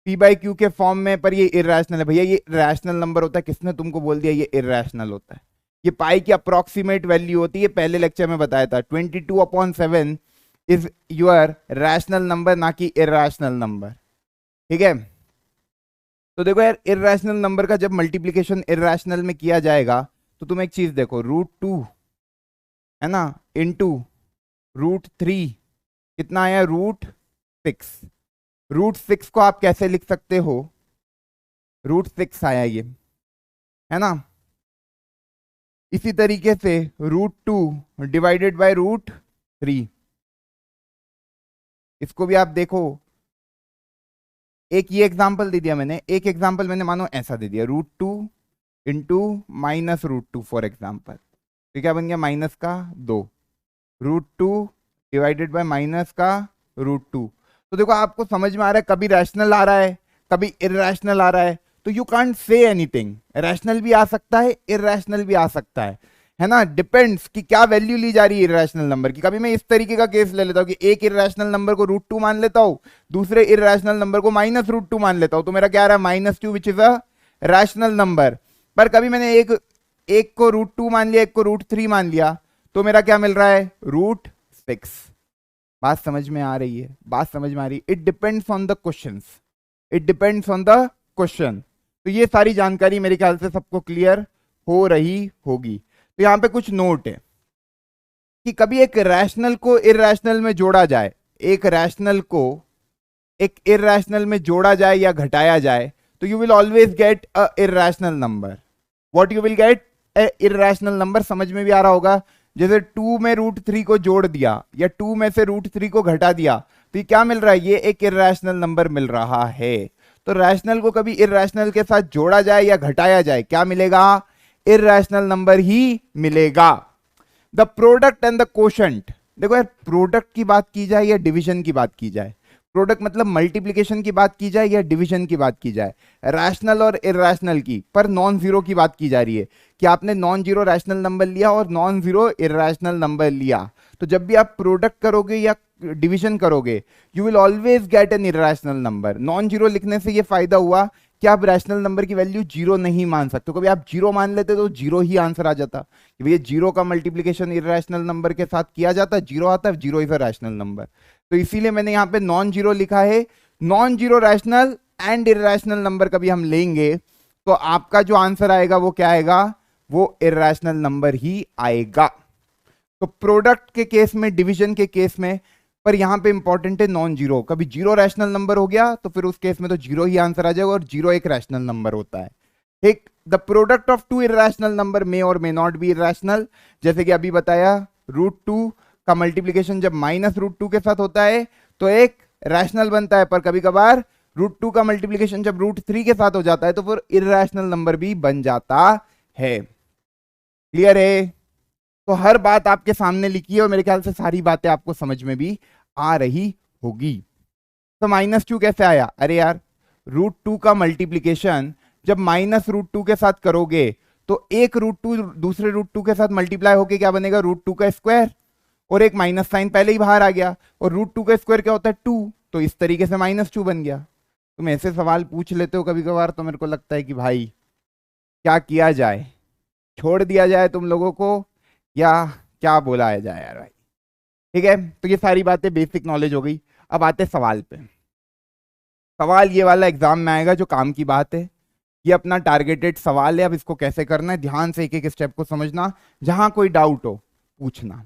Speaker 1: पी बाई क्यू के फॉर्म में, पर ये इरेशनल है भैया, ये रैशनल नंबर होता है। किसने तुमको बोल दिया ये इरेशनल होता है? ये पाई की अप्रोक्सीमेट वैल्यू होती है, पहले लेक्चर में बताया था। 22/7 इज योर रैशनल नंबर, ना कि इरेशनल नंबर। ठीक है, तो देखो यार, इरेशनल नंबर का जब मल्टीप्लीकेशन इरेशनल में किया जाएगा तो तुम एक चीज देखो, √2 है ना इंटू √3 कितना आया, √6। √6 को आप कैसे लिख सकते हो, √6 आया ये, है ना। इसी तरीके से √2 डिवाइडेड बाय √3, इसको भी आप देखो। एक ये एग्जांपल दे दिया मैंने, एक एग्जांपल मैंने मानो ऐसा दे दिया, √2 इंटू माइनस √2 फॉर एग्जाम्पल, तो क्या बन गया, माइनस का 2, √2 डिवाइडेड बाय माइनस का √2। तो देखो आपको समझ में आ रहा है, कभी रैशनल आ रहा है कभी इरेशनल आ रहा है, तो you can't say anything. Rational भी आ सकता है, इरेशनल भी आ सकता है ना, डिपेंड्स कि क्या वैल्यू ली जा रही है इरेशनल नंबर की। कभी मैं इस तरीके का केस ले लेता हूं कि एक इरेशनल नंबर को √2 मान लेता हूं, दूसरे इरेशनल नंबर को माइनस √2 मान लेता हूं, तो मेरा क्या आ रहा है, -2 which is a rational number. पर कभी मैंने एक को √2 मान लिया, एक को √3 मान लिया, तो मेरा क्या मिल रहा है, √6। बात समझ में आ रही है, बात समझ में आ रही है। It depends on the questions, it depends on the question. तो ये सारी जानकारी मेरे ख्याल से सबको क्लियर हो रही होगी। तो यहां पे कुछ नोट है कि कभी एक रैशनल को इरेशनल में जोड़ा जाए, एक रैशनल को एक इरेशनल में जोड़ा जाए या घटाया जाए, तो you will always get a irrational number. What you will get, A irrational number. समझ में भी आ रहा होगा, जैसे 2 में √3 को जोड़ दिया या 2 में से √3 को घटा दिया, तो ये क्या मिल रहा है, ये एक इरेशनल नंबर मिल रहा है। तो रैशनल को कभी इरेशनल के साथ जोड़ा जाए या घटाया जाए, क्या मिलेगा, इरेशनल नंबर ही मिलेगा। The product and the quotient, देखो यार, प्रोडक्ट की बात की जाए या डिवीजन की बात की जाए, प्रोडक्ट मतलब मल्टीप्लिकेशन की बात की जाए या डिवीजन की बात की जाए, रैशनल और इरेशनल की, पर नॉन जीरो की बात की जा रही है कि आपने नॉन जीरो रैशनल नंबर लिया और नॉन जीरो इरेशनल नंबर लिया, तो जब भी आप प्रोडक्ट करोगे या डिवीजन करोगे, you will always get an irrational number. Non zero लिखने से ये फायदा हुआ कि आप रैशनल नंबर की वैल्यू जीरो नहीं मान सकते। कभी आप जीरो मान लेते तो जीरो ही आंसर आ जाता कि भैया जीरो का मल्टीप्लिकेशन इरेशनल नंबर के साथ किया जाता, जीरो आता है, zero is a rational number. तो इसीलिए मैंने यहाँ पे नॉन जीरो लिखा है। Non zero rational and irrational number कभी हम लेंगे तो आपका जो आंसर आएगा वो क्या आएगा, वो इरेशनल नंबर ही आएगा। तो प्रोडक्ट के केस में, डिवीजन के केस में, पर यहां पे इंपॉर्टेंट है नॉन जीरो। कभी जीरो रैशनल नंबर हो गया तो फिर उस केस में तो जीरो ही आंसर आ जाएगा, और जीरो एक रैशनल नंबर होता है। ठीक, the product of two irrational number may और मे नॉट बी इरेशनल। जैसे कि अभी बताया, √2 का मल्टीप्लिकेशन जब -√2 के साथ होता है तो एक रैशनल बनता है, पर कभी कभार √2 का मल्टीप्लिकेशन जब √3 के साथ हो जाता है तो फिर इरेशनल नंबर भी बन जाता है। क्लियर है? तो हर बात आपके सामने लिखी है और मेरे ख्याल से सारी बातें आपको समझ में भी आ रही होगी। तो -2 कैसे आया, अरे यार, √2 का मल्टीप्लिकेशन जब -√2 के साथ करोगे तो एक √2 दूसरे √2 के साथ मल्टीप्लाई होके क्या बनेगा, √2 का स्क्वायर, और एक माइनस साइन पहले ही बाहर आ गया, और √2 का स्क्वायर क्या होता है, 2, तो इस तरीके से -2 बन गया। तुम ऐसे सवाल पूछ लेते हो कभी कभार, तो मेरे को लगता है कि भाई क्या किया जाए, छोड़ दिया जाए तुम लोगों को, या क्या बोला जाए यार भाई। ठीक है, तो ये सारी बातें बेसिक नॉलेज हो गई। अब आते सवाल पे। सवाल ये वाला एग्जाम में आएगा जो काम की बात है, ये अपना टारगेटेड सवाल है। अब इसको कैसे करना है, ध्यान से एक एक स्टेप को समझना, जहां कोई डाउट हो पूछना।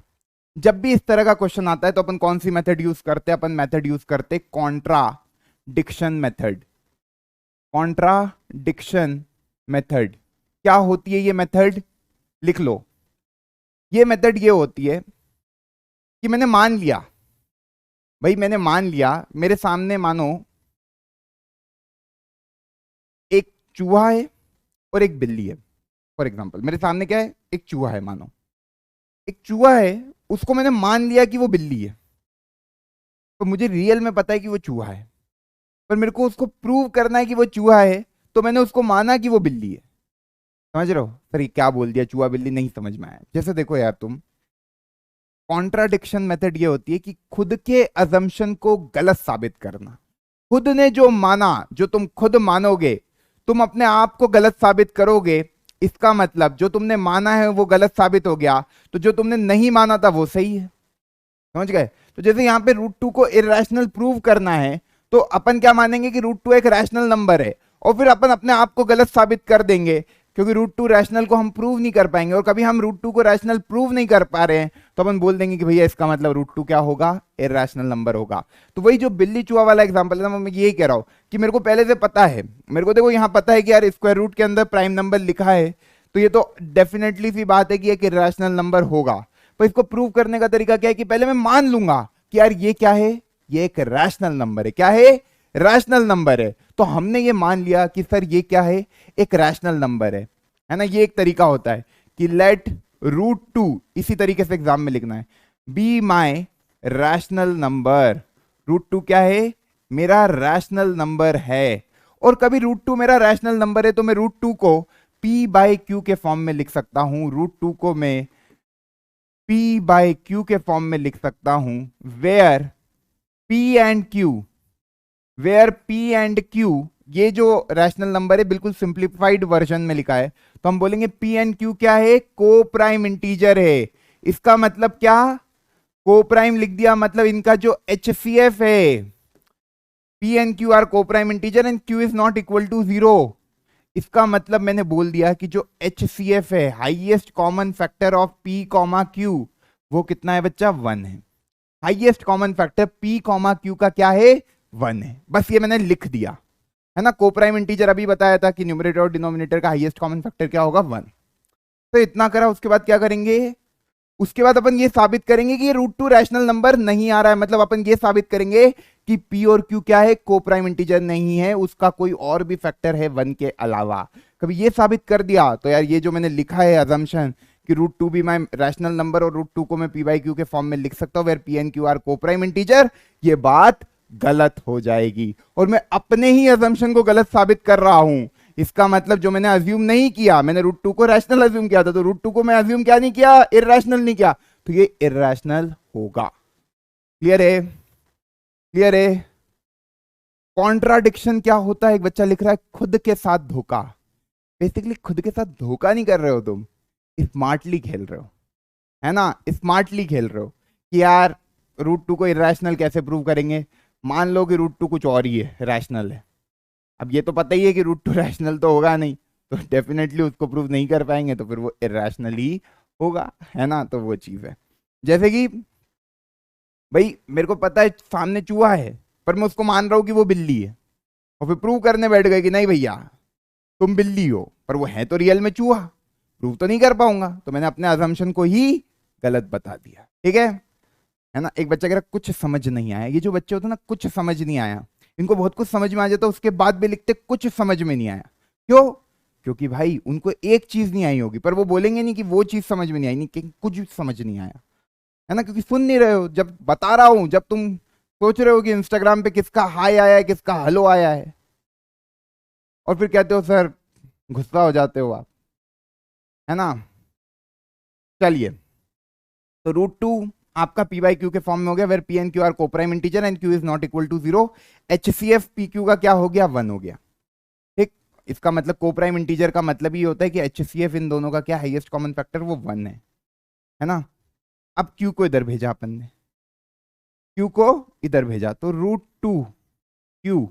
Speaker 1: जब भी इस तरह का क्वेश्चन आता है तो अपन कौन सी मेथड यूज करते हैं, अपन मेथड यूज करते कॉन्ट्राडिक्शन मेथड। कॉन्ट्राडिक्शन मेथड क्या होती है, ये मेथड लिख लो। ये मेथड ये होती है कि मैंने मान लिया, भाई मैंने मान लिया मेरे सामने मानो एक चूहा है और एक बिल्ली है। फॉर एग्जांपल मेरे सामने क्या है, एक चूहा है, मानो एक चूहा है, उसको मैंने मान लिया कि वो बिल्ली है, तो मुझे रियल में पता है कि वो चूहा है, पर मेरे को उसको प्रूव करना है कि वो चूहा है, तो मैंने उसको माना कि वो बिल्ली है। समझ रहे हो सर, ये क्या बोल दिया, चूहा बिल्ली, नहीं समझ में आया। जैसे देखो यार, तुम कॉन्ट्राडिक्शन मेथड ये होती है कि खुद के अजम्पशन को गलत साबित करना। खुद ने जो माना, जो तुम खुद मानोगे, तुम अपने आप को गलत साबित करोगे। इसका मतलब जो तुमने माना है वो गलत साबित हो गया, तो जो तुमने नहीं माना था वो सही है। समझ गए? तो जैसे यहां पे √2 को इरेशनल प्रूव करना है, तो अपन क्या मानेंगे कि √2 एक रैशनल नंबर है, और फिर अपन अपने आप को गलत साबित कर देंगे, क्योंकि √2 रैशनल को हम प्रूव नहीं कर पाएंगे, और कभी हम √2 को रैशनल प्रूव नहीं कर पा रहे हैं तो अपन बोल देंगे कि भैया इसका मतलब √2 क्या होगा, इरेशनल नंबर होगा। तो वही जो बिल्ली चूहा वाला एग्जांपल है, मैं यही कह रहा हूं कि मेरे को पहले से पता है, मेरे को देखो यहां पता है कि यार स्क्वायर रूट के अंदर प्राइम नंबर लिखा है, तो ये तो डेफिनेटली सी बात है कि एक इरेशनल नंबर होगा। पर इसको प्रूव करने का तरीका क्या है कि पहले मैं मान लूंगा कि यार ये क्या है, ये एक रैशनल नंबर है। क्या है? रैशनल नंबर है। तो हमने ये मान लिया कि सर ये क्या है, एक रैशनल नंबर है ना। ये एक तरीका होता है कि लेट √2, इसी तरीके से एग्जाम में लिखना है, बी माई रैशनल नंबर। √2 क्या है, मेरा रैशनल नंबर है। और कभी √2 मेरा रैशनल नंबर है तो मैं √2 को p/q के फॉर्म में लिख सकता हूं। √2 को मैं p/q के फॉर्म में लिख सकता हूं, वेयर p एंड q, ये जो रैशनल नंबर है बिल्कुल सिंप्लीफाइड वर्जन में लिखा है, तो हम बोलेंगे p एंड q क्या है, को प्राइम इंटीजर है। इसका मतलब क्या, को प्राइम लिख दिया, मतलब इनका जो HCF है, p एंड q आर को prime integer and q is not equal to 0। इसका मतलब मैंने बोल दिया कि जो HCF है, highest common factor of p comma q, वो कितना है बच्चा, 1 है। Highest common factor p comma q का क्या है, 1 है। बस ये मैंने लिख दिया, है ना। को प्राइम इंटीजर अभी बताया था कि न्यूमरेटर और डिनोमिनेटर का हाईएस्ट कॉमन फैक्टर क्या होगा, 1। तो इतना करा, उसके बाद क्या करेंगे, उसके बाद अपन ये साबित करेंगे कि ये √2 रैशनल नंबर नहीं आ रहा है। मतलब अपन ये साबित करेंगे कि p और q क्या है, को प्राइम इंटीजर नहीं है, उसका कोई और भी फैक्टर है 1 के अलावा। कभी ये साबित कर दिया तो यार ये जो मैंने लिखा है अजम्पशन कि √2 भी माई रैशनल नंबर और √2 को मैं p/q के फॉर्म में लिख सकता हूं where p and q are को प्राइम इंटीजर, ये बात गलत हो जाएगी। और मैं अपने ही अजम्पशन को गलत साबित कर रहा हूं। इसका मतलब जो मैंने अज्यूम नहीं किया, मैंने √2 को रैशनल अज्यूम किया था, तो √2 को मैं अज्यूम क्या नहीं किया, इरैशनल नहीं किया, तो ये इरैशनल होगा। क्लियर है? क्लियर है? कॉन्ट्राडिक्शन क्या होता है, एक बच्चा लिख रहा है खुद के साथ धोखा। बेसिकली खुद के साथ धोखा नहीं कर रहे हो तुम, स्मार्टली खेल रहे हो, है ना। स्मार्टली खेल रहे हो कि यार √2 को इरैशनल कैसे प्रूव करेंगे। मान लो कि √2 कुछ और ही है, रैशनल है। अब ये तो पता ही है कि √2 रैशनल तो होगा नहीं, तो डेफिनेटली उसको प्रूव नहीं कर पाएंगे, तो फिर वो इरैशनल ही होगा, है ना। तो वो चीज है, जैसे कि भाई मेरे को पता है सामने चूहा है, पर मैं उसको मान रहा हूं कि वो बिल्ली है, और फिर प्रूव करने बैठ गए कि नहीं भैया तुम बिल्ली हो, पर वो है तो रियल में चूहा, प्रूव तो नहीं कर पाऊंगा, तो मैंने अपने अजम्पशन को ही गलत बता दिया। ठीक है ना। एक बच्चा कह रहा कुछ समझ नहीं आया। ये जो बच्चे होते हैं ना, कुछ समझ नहीं आया, इनको बहुत कुछ समझ में आ जाता, उसके बाद भी लिखते कुछ समझ में नहीं आया। क्यों? क्योंकि भाई उनको एक चीज नहीं आई होगी, पर वो बोलेंगे नहीं कि वो चीज समझ में नहीं आई, नहीं कि कुछ समझ नहीं आया, है ना। क्योंकि सुन नहीं रहे हो। जब बता रहा हूं, जब तुम सोच रहे हो कि इंस्टाग्राम पे किसका हाई आया है, किसका हेलो आया है, और फिर कहते हो सर, गुस्सा हो जाते हो आप, है ना। चलिए, तो √2 आपका p/q के फॉर्म में हो गया, where p and q are को prime integer and q is not equal to 0। HCF pq का क्या हो गया, 1 हो गया। ठीक, इसका मतलब को प्राइम इंटीजर का मतलब ही होता है कि HCF इन दोनों का क्या हाईएस्ट कॉमन फैक्टर वो 1 है ना। अब q को इधर भेजा अपन ने, q को इधर भेजा, तो √2 q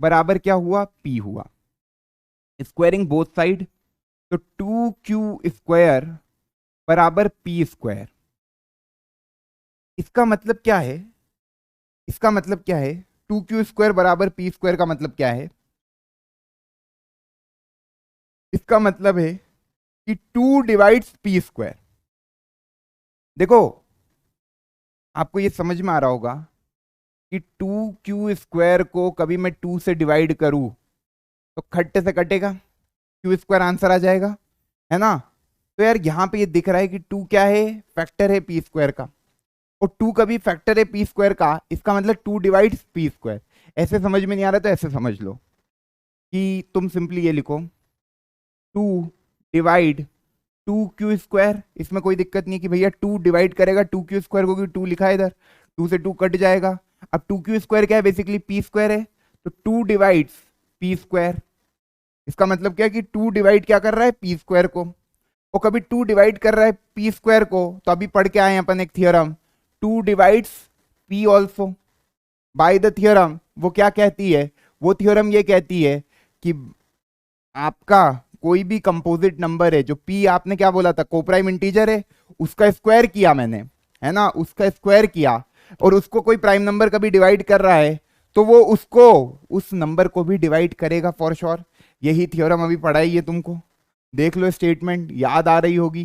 Speaker 1: बराबर क्या हुआ, p हुआ। स्क्वायरिंग बोथ साइड, तो 2q स्क्वायर बराबर p स्क्वायर। इसका मतलब क्या है, इसका मतलब क्या है, 2q स्क्वायर बराबर p स्क्वायर का मतलब क्या है, इसका मतलब है कि 2 डिवाइड्स p स्क्वायर। देखो आपको ये समझ में आ रहा होगा कि 2q स्क्वायर को कभी मैं 2 से डिवाइड करूं तो खट्टे से कटेगा, q स्क्वायर आंसर आ जाएगा, है ना। तो यार यहां पे ये दिख रहा है कि 2 क्या है, फैक्टर है p स्क्वायर का, और 2 का भी फैक्टर है p स्क्वायर का, इसका मतलब 2 डिवाइड्स p स्क्वायर। ऐसे समझ में नहीं आ रहा तो ऐसे समझ लो कि तुम सिंपली ये लिखो 2 डिवाइड 2q स्क्वायर। इसमें कोई दिक्कत नहीं है कि भैया 2 डिवाइड करेगा 2q स्क्वायर को, 2 लिखा है इधर, 2 से 2 कट जाएगा। अब 2q स्क्वायर क्या है, बेसिकली p स्क्वायर है, तो 2 डिवाइड्स पी स्क्वायर, इसका मतलब क्या है कि 2 डिवाइड क्या कर रहा है, पी स्क्वायर को। और कभी 2 डिवाइड कर रहा है पी स्क्वायर को, तो अभी पढ़ के आए हैं अपन एक theorem, 2 divides P also by the theorem. वो क्या कहती है, वो थियरम ये कहती है कि आपका कोई भी कंपोजिट नंबर है, जो पी आपने क्या बोला था, कोप्राइम इंटीजर है, उसका स्क्वायर किया मैंने, है ना, उसका स्क्वायर किया, और उसको कोई प्राइम नंबर कभी डिवाइड कर रहा है तो वो उसको उस नंबर को भी डिवाइड करेगा फॉर श्योर। यही थ्योरम अभी पढ़ाई है तुमको, देख लो स्टेटमेंट, याद आ रही होगी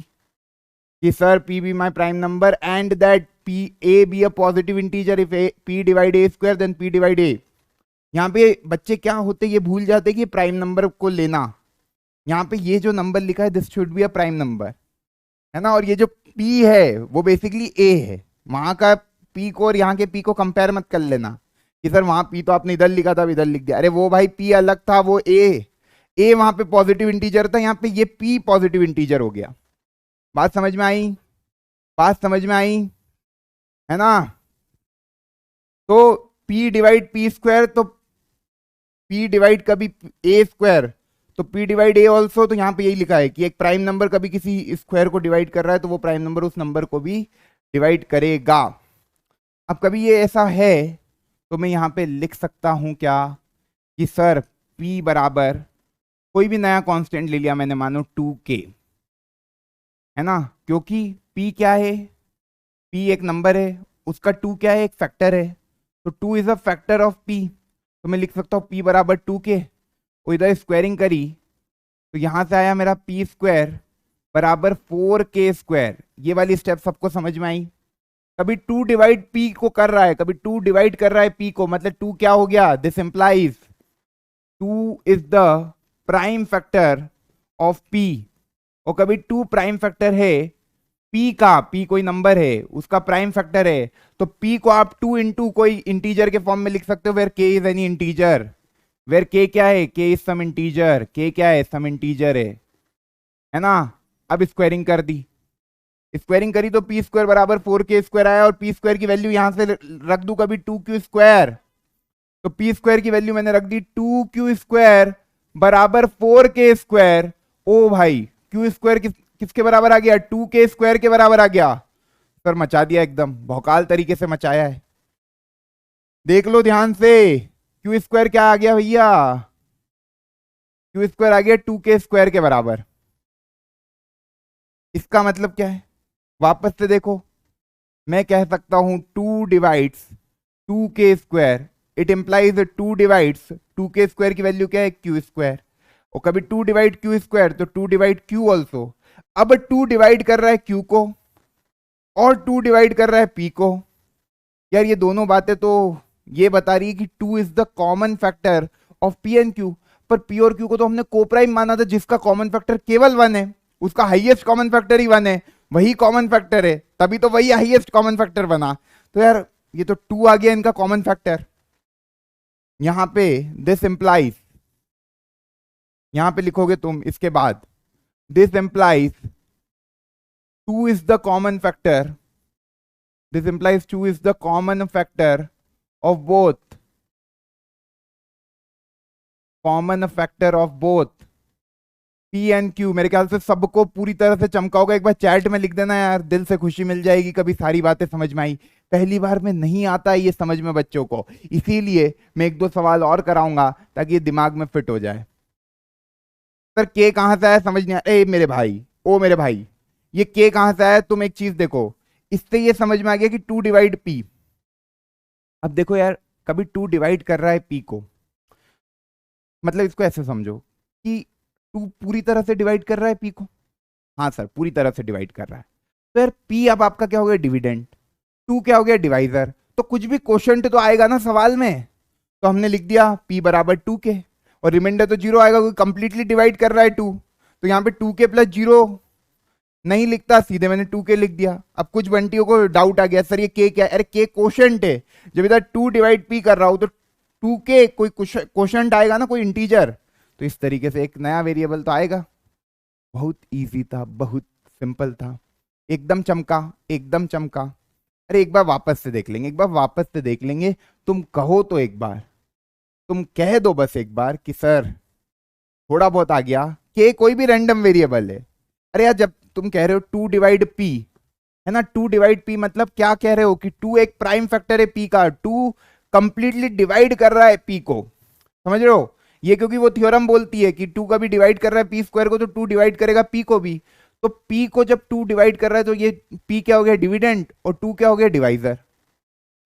Speaker 1: कि sir p be my prime number and that p A be a positive integer if A p divide A square then p divide A. यहाँ पे बच्चे क्या होते, ये भूल जाते कि प्राइम नंबर को लेना, यहाँ पे ये जो नंबर लिखा है this should be a prime number, है ना, और ये जो पी है वो बेसिकली ए है। वहां का पी को और यहाँ के पी को कंपेयर मत कर लेना कि सर वहां पी तो आपने इधर लिखा था इधर लिख दिया, अरे वो भाई पी अलग था, वो ए वहां पे पॉजिटिव इंटीजर था, यहाँ पे ये पी पॉजिटिव इंटीजर हो गया। बात समझ में आई, बात समझ में आई, है ना। तो पी डिवाइड पी स्क्वायर, तो पी डिवाइड कभी ए स्क्वायर तो पी डिवाइड ए ऑल्सो, तो यहाँ पे यही लिखा है कि एक प्राइम नंबर कभी किसी स्क्वायर को डिवाइड कर रहा है तो वो प्राइम नंबर उस नंबर को भी डिवाइड करेगा। अब कभी ये ऐसा है तो मैं यहाँ पे लिख सकता हूं क्या कि सर P बराबर कोई भी नया कांस्टेंट ले लिया मैंने, मानो 2k, है ना, क्योंकि P क्या है, P एक नंबर है, उसका 2 क्या है, एक फैक्टर है, तो 2 is a factor of P, तो मैं लिख सकता हूँ P बराबर 2k, और इधर स्क्वायरिंग करी तो यहां से आया मेरा P स्क्वायर बराबर 4k स्क्वायर। ये वाली स्टेप सबको समझ में आई। कभी 2 डिवाइड P को कर रहा है, कभी 2 डिवाइड कर रहा है P को, मतलब 2 क्या हो गया, this implies 2 is the prime factor of P, और कभी 2 प्राइम फैक्टर है P का, P कोई नंबर है उसका प्राइम फैक्टर है, तो P को आप 2 इंटू कोई इंटीजर के फॉर्म में लिख सकते हो, where k is any integer, where k क्या है, k is some integer, k क्या है, सम इंटीजर है ना। अब स्क्वायरिंग कर दी, स्क्वायरिंग करी तो पी स्क्वायर बराबर 4k स्क्वायर आया, और पी स्क्वायर की वैल्यू यहां से रख दूं कभी 2q स्क्वायर, तो पी स्क्वायर की वैल्यू मैंने रख दी 2q स्क्वायर बराबर 4k स्क्वायर। ओ भाई q स्क्वायर किसके बराबर आ गया, 2k स्क्वायर के बराबर आ गया। सर मचा दिया, एकदम भौकाल तरीके से मचाया है, देख लो ध्यान से, q स्क्वायर क्या आ गया भैया, q स्क्वायर आ गया 2k स्क्वायर के बराबर। इसका मतलब क्या है, वापस से देखो, मैं कह सकता हूं 2 divides 2k square, it implies 2 divides 2k square की वैल्यू क्या है, q स्क्वायर, और कभी 2 डिवाइड q स्क्वायर तो 2 डिवाइड q ऑल्सो। अब 2 डिवाइड कर रहा है q को और 2 डिवाइड कर रहा है p को, यार ये दोनों बातें तो ये बता रही है कि 2 is the common factor of p and q, पर p और q को तो हमने कोप्राइम माना था, जिसका कॉमन फैक्टर केवल 1 है, उसका हाईएस्ट कॉमन फैक्टर ही 1 है, वही कॉमन फैक्टर है, तभी तो वही हाईएस्ट कॉमन फैक्टर बना। तो यार ये तो 2 आ गया इनका कॉमन फैक्टर, यहां पे दिस इंप्लाइज, यहां पे लिखोगे तुम इसके बाद, this implies 2 is the common factor, this implies 2 is the common factor of both, common factor of both P and Q। मेरे ख्याल से सबको पूरी तरह से चमका होगा, एक बार चैट में लिख देना यार, दिल से खुशी मिल जाएगी, कभी सारी बातें समझ में आई। पहली बार में नहीं आता है ये समझ में बच्चों को, इसीलिए मैं 1-2 सवाल और कराऊंगा ताकि ये दिमाग में फिट हो जाए। सर के कहां से आया समझ नहीं आया, ए मेरे भाई, ओ मेरे भाई, ये के कहां से आया, तुम एक चीज देखो, इससे ये समझ में आ गया कि 2 डिवाइड P। अब देखो यार, कभी 2 डिवाइड कर रहा है P को, मतलब इसको ऐसे समझो कि 2 पूरी तरह से डिवाइड कर रहा है P को, हाँ सर पूरी तरह से डिवाइड कर रहा है, तो यार P अब आपका क्या हो गया, डिविडेंड, 2 क्या हो गया, डिवाइजर, तो कुछ भी क्वोशंट तो आएगा ना सवाल में, तो हमने लिख दिया P बराबर 2k, और रिमाइंडर तो 0 आएगा क्योंकि कंप्लीटली डिवाइड कर रहा है 2, तो यहाँ पे 2k प्लस 0 नहीं लिखता, सीधे मैंने 2k लिख दिया। अब कुछ बंटियों को डाउट आ गया, सर ये k क्या है, अरे k क्वोशंट है, जब इधर 2 डिवाइड P कर रहा हूं तो 2k कोई क्वोशंट आएगा ना, कोई इंटीजर, तो इस तरीके से एक नया वेरिएबल तो आएगा। बहुत इजी था, बहुत सिंपल था, एकदम चमका, एकदम चमका। अरे एक बार वापस से देख लेंगे, एक बार वापस से देख लेंगे, तुम कहो तो एक बार, तुम कह दो बस एक बार कि सर थोड़ा बहुत आ गया, के कोई भी रैंडम वेरिएबल है। अरे यार जब तुम कह रहे हो 2/p, है ना, 2/p मतलब क्या कह रहे हो कि 2 एक प्राइम फैक्टर है p का, 2 कंप्लीटली डिवाइड कर रहा है p को, समझ रहे हो? ये क्योंकि वो थ्योरम बोलती है कि 2 कभी डिवाइड कर रहा है p² को, तो 2 डिवाइड करेगा p को भी। तो p को जब 2 डिवाइड कर रहा है तो ये p क्या हो गया, डिविडेंड, और 2 क्या हो गया, डिवाइजर।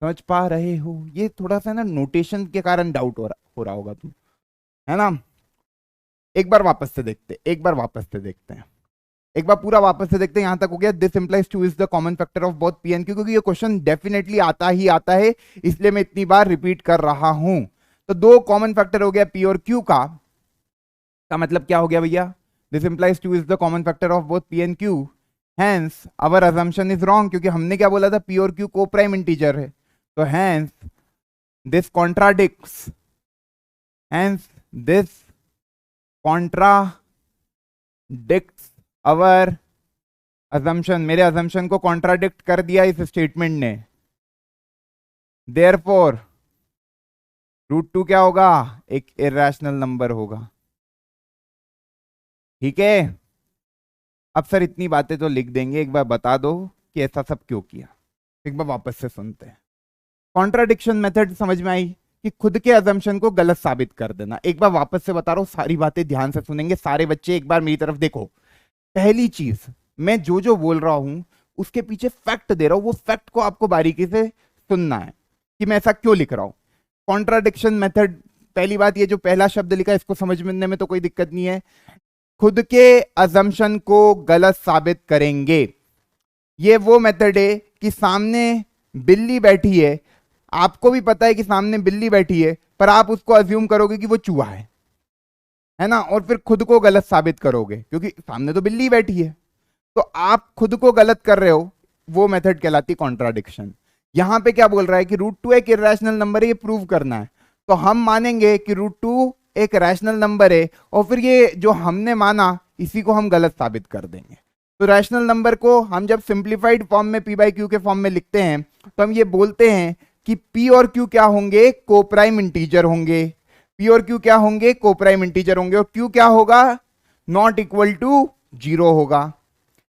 Speaker 1: समझ पा रहे हो? ये थोड़ा सा ना नोटेशन के कारण डाउट हो रहा होगा तुम, है ना। एक बार वापस से देखते, एक बार वापस से देखते हैं, एक बार पूरा वापस से देखते हैं। यहां तक हो गया, this implies 2 is the common factor of both p and Q, क्योंकि ये क्वेश्चन डेफिनेटली आता ही आता है, इसलिए मैं इतनी बार रिपीट कर रहा हूं। तो दो कॉमन फैक्टर हो गया पी और क्यू का मतलब क्या हो गया भैया, this implies 2 is the common factor of both p and q, hence our assumption is wrong, क्योंकि हमने क्या बोला था, पी और क्यू को प्राइम इंटीजर है। तो hence this contradicts, hence this contradicts our assumption, मेरे अजम्पशन को कॉन्ट्राडिक्ट कर दिया इस स्टेटमेंट ने। देयरफॉर √2 क्या होगा, एक इर्रेशनल नंबर होगा। ठीक है, अब सर इतनी बातें तो लिख देंगे, एक बार बता दो कि ऐसा सब क्यों किया। एक बार वापस से सुनते हैं। कॉन्ट्राडिक्शन मेथड समझ में आई कि खुद के अजम्पशन को गलत साबित कर देना। एक बार वापस से बता रहा हूं, सारी बातें ध्यान से सुनेंगे सारे बच्चे, एक बार मेरी तरफ देखो। पहली चीज, मैं जो जो बोल रहा हूं उसके पीछे फैक्ट दे रहा हूं, वो फैक्ट को आपको बारीकी से सुनना है कि मैं ऐसा क्यों लिख रहा हूं। कॉन्ट्राडिक्शन मेथड, पहली बात, ये जो पहला शब्द लिखा है इसको समझने में तो कोई दिक्कत नहीं है। खुद के अजम्पशन को गलत साबित करेंगे, ये वो मेथड है कि सामने बिल्ली बैठी है, आपको भी पता है कि सामने बिल्ली बैठी है, पर आप उसको अज्यूम करोगे कि वो चूहा है ना, और फिर खुद को गलत साबित करोगे क्योंकि सामने तो बिल्ली बैठी है, तो आप खुद को गलत कर रहे हो। वो मेथड कहलाती कॉन्ट्राडिक्शन। यहां पे क्या बोल रहा है कि √2 एक इरेशनल नंबर है, ये प्रूव करना है, तो हम मानेंगे कि √2 एक रैशनल नंबर है, और फिर ये जो हमने माना इसी को हम गलत साबित कर देंगे। तो रैशनल नंबर को हम जब सिंप्लीफाइड फॉर्म में p/q के फॉर्म में लिखते हैं तो हम ये बोलते हैं कि p और q क्या होंगे, कोप्राइम इंटीजर होंगे। p और q क्या होंगे, कोप्राइम इंटीजर होंगे, और q क्या होगा, नॉट इक्वल टू 0 होगा,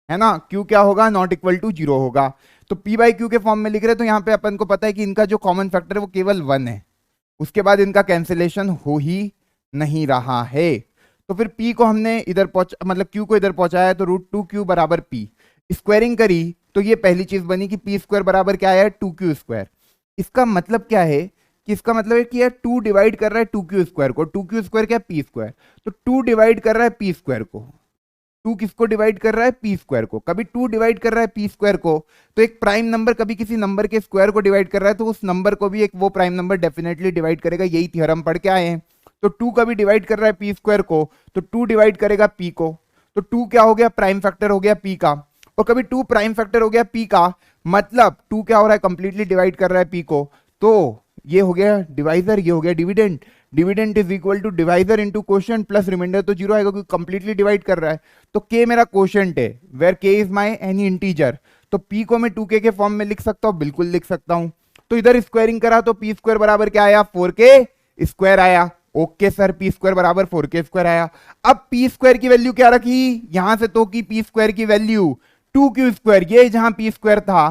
Speaker 1: है ना। q क्या होगा, नॉट इक्वल टू 0 होगा। तो p/q के फॉर्म में लिख रहे हैं, तो यहां पे अपन को पता है कि इनका जो कॉमन फैक्टर है वो केवल 1 है, उसके बाद इनका कैंसिलेशन हो ही नहीं रहा है। तो फिर p को हमने इधर पहुंचा, मतलब q को इधर पहुंचाया, तो √2q बराबर p, स्क्वायरिंग करी तो ये पहली चीज बनी कि p² बराबर क्या है, 2q²। इसका मतलब क्या है कि इसका मतलब है कि यार 2 डिवाइड कर रहा है 2q² को, 2q² क्या, p², तो 2 डिवाइड कर रहा है p² को। 2 किसको डिवाइड कर रहा है, p² को। कभी 2 डिवाइड कर रहा है p² को, तो एक प्राइम नंबर कभी किसी नंबर के स्क्वायर को डिवाइड कर रहा है, तो उस नंबर को भी एक वो प्राइम नंबर डेफिनेटली डिवाइड करेगा। यही थ्योरम पढ़ के आए हैं। तो 2 कभी डिवाइड कर रहा है p² को, तो 2 डिवाइड करेगा p को, तो 2 क्या हो गया, प्राइम फैक्टर हो गया p का। और कभी 2 प्राइम फैक्टर हो गया p का, मतलब 2 क्या हो रहा है, कंप्लीटली डिवाइड कर रहा है p को, तो ये हो गया डिवाइजर, ये हो गया dividend. Dividend is equal to divisor into quotient plus remainder, तो 0 आएगा क्योंकि कंप्लीटली डिवाइड कर रहा है। तो k मेरा क्वोशिएंट है, where k is my any integer, तो p को मैं 2k के फॉर्म में लिख सकता हूं, बिल्कुल लिख सकता हूं। तो इधर स्क्वायरिंग करा तो p² बराबर क्या आया, 4k² आया। ओके सर, p² बराबर 4k² आया। अब p² की वैल्यू क्या रखी, यहां से तो की p² की वैल्यू 2q², ये जहां p² था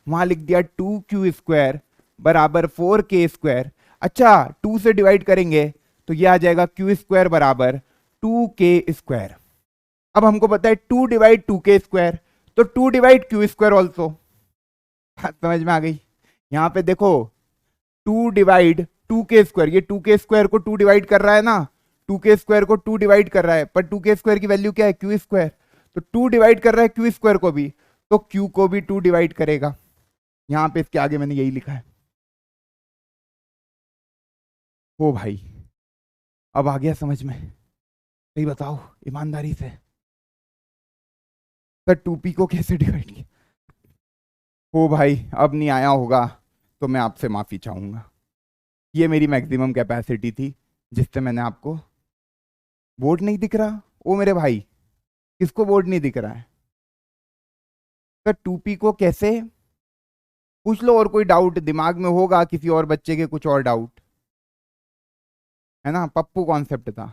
Speaker 1: वहां लिख दिया 2q² बराबर 4k²। अच्छा, 2 से डिवाइड करेंगे तो ये आ जाएगा q² बराबर 2k²। अब हमको पता है 2 डिवाइड 2k², तो 2 डिवाइड q² ऑल्सो। समझ में आ गई? यहां पे देखो 2 डिवाइड 2k², ये 2k² को 2 डिवाइड कर रहा है ना, 2k² को 2 डिवाइड कर रहा है, पर 2k² की वैल्यू क्या है, q², तो 2 डिवाइड कर रहा है q² को भी, तो q को भी 2 डिवाइड करेगा। यहां पे इसके आगे मैंने यही लिखा है। ओ भाई, अब आ गया समझ में? सही बताओ ईमानदारी से, सर 2p को कैसे डिवाइड किया? ओ भाई, अब नहीं आया होगा तो मैं आपसे माफी चाहूंगा। ये मेरी मैक्सिमम कैपेसिटी थी जिससे मैंने आपको, बोर्ड नहीं दिख रहा ओ मेरे भाई, किसको बोर्ड नहीं दिख रहा है? सर 2p को कैसे, पूछ लो, और कोई डाउट दिमाग में होगा किसी और बच्चे के, कुछ और डाउट? है ना, पप्पू कॉन्सेप्ट था।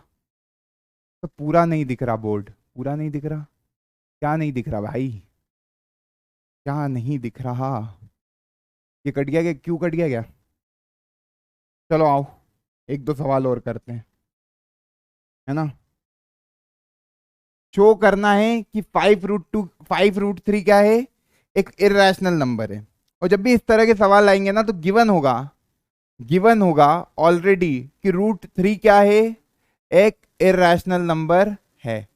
Speaker 1: तो पूरा नहीं दिख रहा बोर्ड, पूरा नहीं दिख रहा, क्या नहीं दिख रहा भाई, क्या नहीं दिख रहा, ये कट गया क्या, क्यों कट गया क्या? चलो आओ, एक दो सवाल और करते हैं, है ना। शो करना है कि 5√2 5√3 क्या है, एक इरेशनल नंबर है। और जब भी इस तरह के सवाल आएंगे ना तो गिवन होगा ऑलरेडी कि √3 क्या है, एक इरेशनल नंबर है।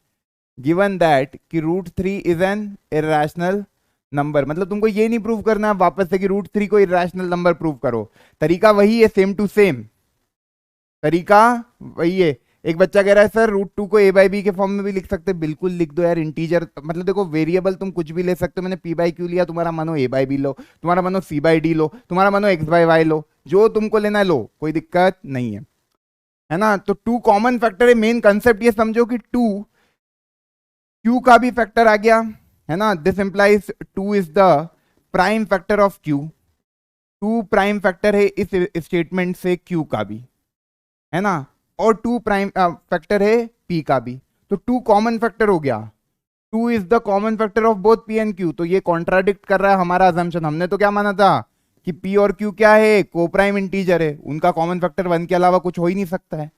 Speaker 1: गिवन दैट कि √3 इज एन इरेशनल नंबर, मतलब तुमको ये नहीं प्रूव करना है वापस से कि √3 को इरेशनल नंबर प्रूव करो, तरीका वही है, सेम टू सेम तरीका वही है। एक बच्चा कह रहा है सर √2 को a/b के फॉर्म में भी लिख सकते हैं, बिल्कुल लिख दो यार, इंटीजर मतलब देखो वेरिएबल तुम कुछ भी ले सकते हो, मैंने p/q लिया, तुम्हारा मानो a/b लो, तुम्हारा मानो c/d लो, तुम्हारा मानो x/y लो, जो तुमको लेना है लो, कोई दिक्कत नहीं है ना। तो 2 कॉमन फैक्टर है, मेन कंसेप्ट ये समझो कि 2 q का भी फैक्टर आ गया, है ना। This implies 2 is the prime factor of q, 2 prime factor है इस स्टेटमेंट से q का भी, है ना, और 2 प्राइम फैक्टर है p का भी, तो 2 कॉमन फैक्टर हो गया, 2 is the common factor of both p and q। तो ये कॉन्ट्राडिक्ट कर रहा है हमारा अजम्पशन, हमने तो क्या माना था कि p और q क्या है, को प्राइम इंटीजर है, उनका कॉमन फैक्टर 1 के अलावा कुछ हो ही नहीं सकता है,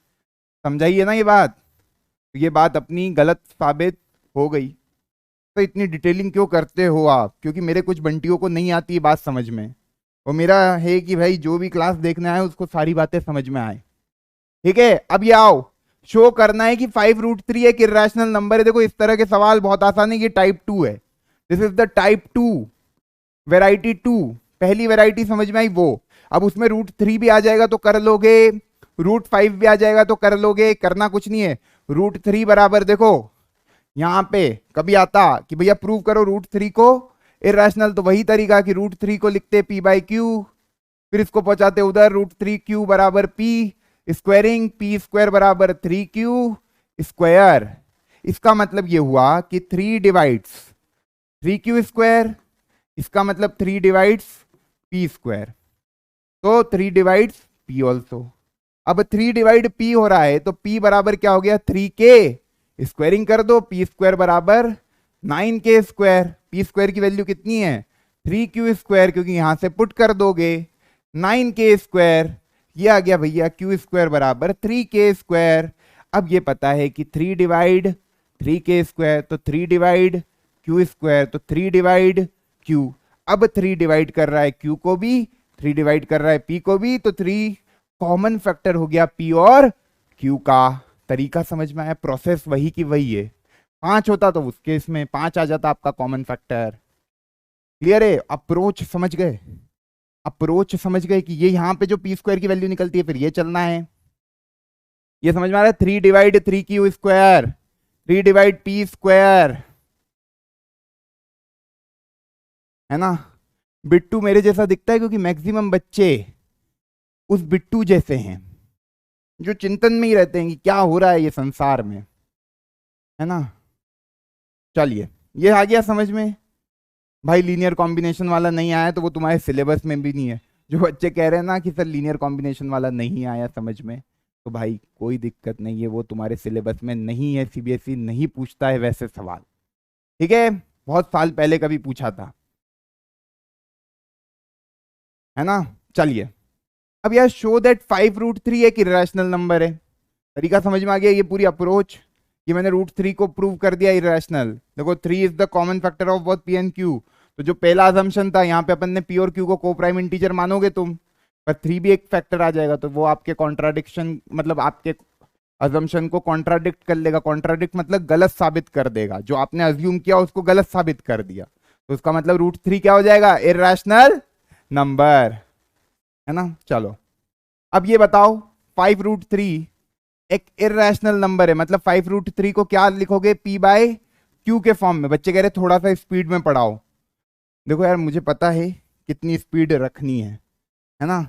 Speaker 1: समझाइए ना ये बात। तो ये बात अपनी गलत साबित हो गई। तो इतनी डिटेलिंग क्यों करते हो आप, क्योंकि मेरे कुछ बंटियों को नहीं आती ये बात समझ में, और मेरा है कि भाई जो भी क्लास देखना है उसको सारी बातें समझ में आए, ठीक है। अब ये आओ, शो करना है कि 5√3 एक इरेशनल नंबर है। देखो इस तरह के सवाल बहुत आसान है, ये टाइप 2 है, this is the type 2 variety 2, पहली वेराइटी समझ में आई वो। अब उसमें √3 भी आ जाएगा तो कर लोगे, √5 भी आ जाएगा तो कर लोगे, करना कुछ नहीं है। √3 बराबर देखो यहां पे कभी आता कि भैया प्रूव करो √3 को इरेशनल, तो वही तरीका कि √3 को लिखते p/q, फिर इसको पहुंचाते उधर, √3q बराबर p स्क्वायरिंग, p² बराबर 3q स्क्वायर। इसका मतलब ये हुआ कि 3 डिवाइड्स 3q², इसका मतलब 3 डिवाइड्स p², तो 3 डिवाइड्स p ऑल्सो। अब 3 डिवाइड p हो रहा है तो p बराबर क्या हो गया, 3k, स्क्वायरिंग कर दो, p² बराबर 9k², p² की वैल्यू कितनी है 3q², क्योंकि यहां से पुट कर दोगे 9k², ये आ गया भैया q² बराबर 3k²। अब ये पता है कि 3 डिवाइड 3k², तो 3 डिवाइड q², तो 3 डिवाइड q। अब 3 डिवाइड कर रहा है q को भी, 3 डिवाइड कर रहा है p को भी, तो 3 कॉमन फैक्टर हो गया p और q का। तरीका समझ में आया, प्रोसेस वही की वही है। 5 होता तो उस केस में 5 आ जाता आपका कॉमन फैक्टर। क्लियर है, अप्रोच समझ गए, अप्रोच समझ गए कि ये यहां पे जो p² की वैल्यू निकलती है फिर ये चलना है, ये समझ में आ रहा है। 3 डिवाइड 3q², 3 डिवाइड p², है ना। बिट्टू मेरे जैसा दिखता है क्योंकि मैक्सिमम बच्चे उस बिट्टू जैसे हैं जो चिंतन में ही रहते हैं कि क्या हो रहा है ये संसार में, है ना। चलिए ये आ गया समझ में। भाई लीनियर कॉम्बिनेशन वाला नहीं आया तो वो तुम्हारे सिलेबस में भी नहीं है। जो बच्चे कह रहे हैं ना कि सर लीनियर कॉम्बिनेशन वाला नहीं आया समझ में, तो भाई कोई दिक्कत नहीं है, वो तुम्हारे सिलेबस में नहीं है, सीबीएसई नहीं पूछता है वैसे सवाल, ठीक है। बहुत साल पहले कभी पूछा था, है ना। चलिए अब यार शो दैट 5√3 एक इरेशनल नंबर है, तरीका समझ में आ गया। ये पूरी अप्रोच, ये मैंने √3 को प्रूव कर दिया इरेशनल। देखो 3 is the common factor of both p and q, तो जो पहला असम्पशन था यहाँ पे अपन ने p और q को प्राइम इंटीजर मानोगे तुम, पर 3 भी एक फैक्टर आ जाएगा, तो वो आपके कॉन्ट्राडिक्शन मतलब आपके असम्पशन को कॉन्ट्राडिक्ट कर लेगा। कॉन्ट्राडिक्ट मतलब गलत साबित कर देगा, जो आपने अज्यूम किया उसको गलत साबित कर दिया, तो उसका मतलब √3 क्या हो जाएगा, इरेशनल नंबर, है ना। चलो अब ये बताओ 5√3 एक इरेशनल नंबर है, मतलब 5√3 को क्या लिखोगे, p/q के फॉर्म में। बच्चे कह रहे थोड़ा सा स्पीड में पढ़ाओ, देखो यार मुझे पता है कितनी स्पीड रखनी है ना,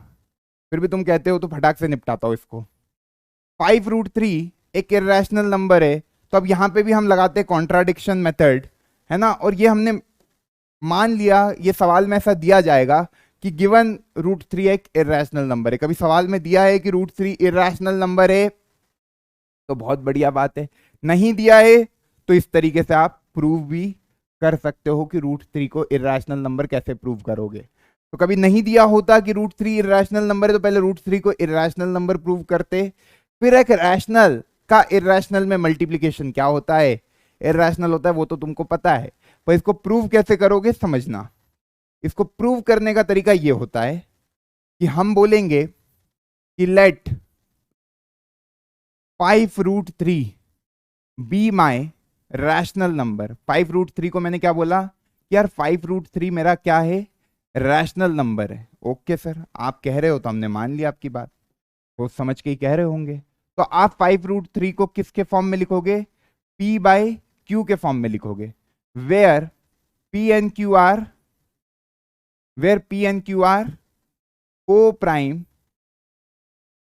Speaker 1: फिर भी तुम कहते हो तो फटाक से निपटाता हो इसको। 5√3 एक इरेशनल नंबर है, तो अब यहां पे भी हम लगाते हैं कॉन्ट्राडिक्शन मेथड, है ना। और ये हमने मान लिया, ये सवाल में ऐसा दिया जाएगा कि गिवन रूट थ्री एक इरेशनल नंबर है। कभी सवाल में दिया है कि रूट थ्री इरेशनल नंबर है तो बहुत बढ़िया बात है, नहीं दिया है तो इस तरीके से आप प्रूव भी कर सकते हो कि रूट थ्री को इरेशनल नंबर कैसे प्रूव करोगे। तो कभी नहीं दिया होता कि रूट थ्री इरेशनल नंबर है तो पहले रूट थ्री को इरेशनल नंबर प्रूव करते, फिर एक रैशनल का इरेशनल में मल्टीप्लीकेशन क्या होता है, इरेशनल होता है, वो तो तुमको पता है, पर इसको प्रूव कैसे करोगे समझना। इसको प्रूव करने का तरीका ये होता है कि हम बोलेंगे कि let 5 root three be my rational number. 5 root three को मैंने क्या बोला कि यार 5 रूट थ्री मेरा क्या है, रैशनल नंबर है। ओके सर, आप कह रहे हो तो हमने मान लिया आपकी बात, तो समझ के ही कह रहे होंगे। तो आप 5 रूट थ्री को किसके फॉर्म में लिखोगे, P बाई Q के फॉर्म में लिखोगे, where P and Q are coprime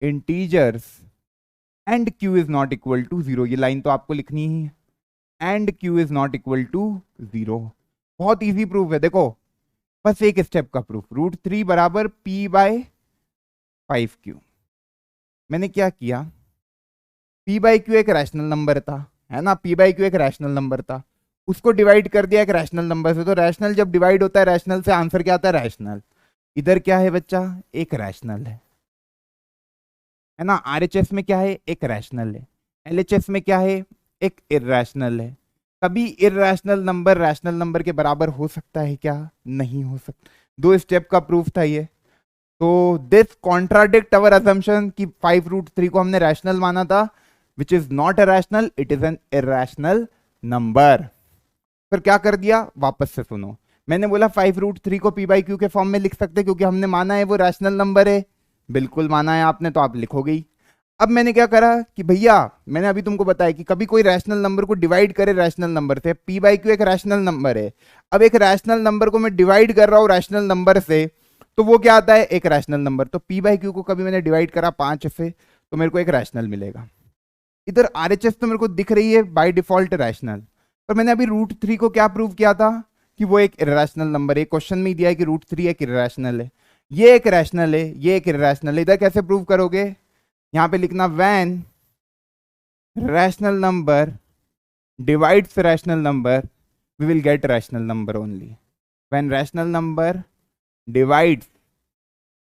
Speaker 1: integers and Q is not equal to 0। ये लाइन तो आपको लिखनी ही है, and Q is not equal to 0। बहुत इजी प्रूफ है, देखो बस एक स्टेप का प्रूफ। रूट थ्री बराबर P बाय 5Q। मैंने क्या किया, P बाई Q एक रैशनल नंबर था, है ना, P बाई Q एक रैशनल नंबर था, उसको डिवाइड कर दिया एक रैशनल नंबर से। तो रैशनल जब डिवाइड होता है रैशनल से, आंसर क्या आता है, रैशनल। इधर क्या है बच्चा, एक रैशनल है ना। आरएचएस में क्या है, एक रैशनल है। एलएचएस में क्या है, एक इरैशनल है। कभी इरैशनल नंबर रैशनल नंबर के बराबर हो सकता है क्या, नहीं हो सकता। 2 स्टेप का प्रूफ था ये। तो दिस कॉन्ट्राडिक्ट अवर असम्पशन कि 5 रूट थ्री को हमने रैशनल माना था, which is not a rational, it is an irrational number. फिर क्या कर दिया, वापस से सुनो, मैंने बोला 5 रूट थ्री को P बाई Q के फॉर्म में लिख सकते क्योंकि हमने माना है वो रैशनल नंबर है। बिल्कुल माना है आपने, तो आप लिखोगे ही। अब मैंने क्या करा कि भैया, मैंने अभी तुमको बताया कि कभी कोई रैशनल नंबर को डिवाइड करे रैशनल नंबर से, P बाई Q एक रैशनल नंबर है। अब एक रैशनल नंबर को मैं डिवाइड कर रहा हूँ रैशनल नंबर से, तो वो क्या आता है, एक रैशनल नंबर। तो P बाई Q को कभी मैंने डिवाइड करा 5 से, तो मेरे को एक रैशनल मिलेगा। इधर RHS तो मेरे को दिख रही है बाय डिफॉल्ट रैशनल, पर मैंने अभी रूट थ्री को क्या प्रूव किया था कि वो एक इरैशनल नंबर है। क्वेश्चन में दिया है कि रूट थ्री एक इरैशनल है, ये एक रैशनल है, ये एक इरैशनल है। इधर कैसे प्रूव करोगे, यहां पे लिखना when rational number divides rational number we will get rational number only. When rational number divides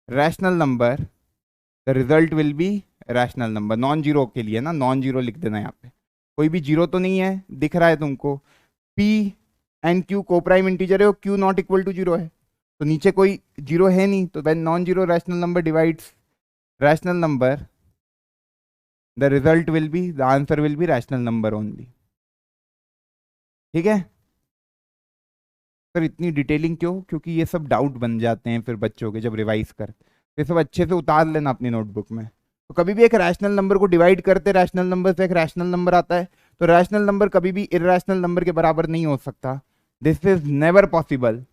Speaker 1: rational number the result will be rational number. Non zero के लिए ना, नॉन जीरो लिख देना, यहाँ पे कोई भी जीरो तो नहीं है, दिख रहा है तुमको। P एंड Q को प्राइम इंटीजर है, Q not equal to zero है, तो नीचे कोई जीरो है नहीं। तो when non zero rational number divides rational number the result will be, the answer will be rational number only. ठीक है सर, इतनी डिटेलिंग क्यों, क्योंकि ये सब डाउट बन जाते हैं फिर बच्चों के जब रिवाइज करते। ये सब अच्छे से उतार लेना अपनी नोटबुक में। तो कभी भी एक रैशनल नंबर को डिवाइड करते रैशनल नंबर से, एक रैशनल नंबर आता है, तो रैशनल नंबर कभी भी इरैशनल नंबर के बराबर नहीं हो सकता। दिस इज नेवर पॉसिबल,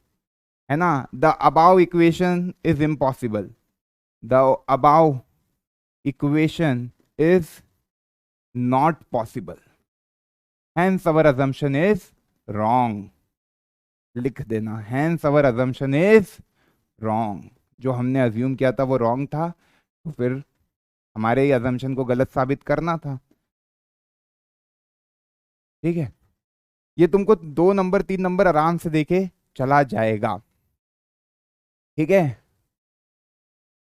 Speaker 1: है ना। The above equation is impossible, the above equation is not possible, hence our assumption is wrong। लिख देना, hence our assumption is wrong। जो हमने अज्यूम किया था वो रॉन्ग था, तो फिर हमारे ही assumption को गलत साबित करना था। ठीक है, ये तुमको 2 नंबर 3 नंबर आराम से देके चला जाएगा। ठीक है,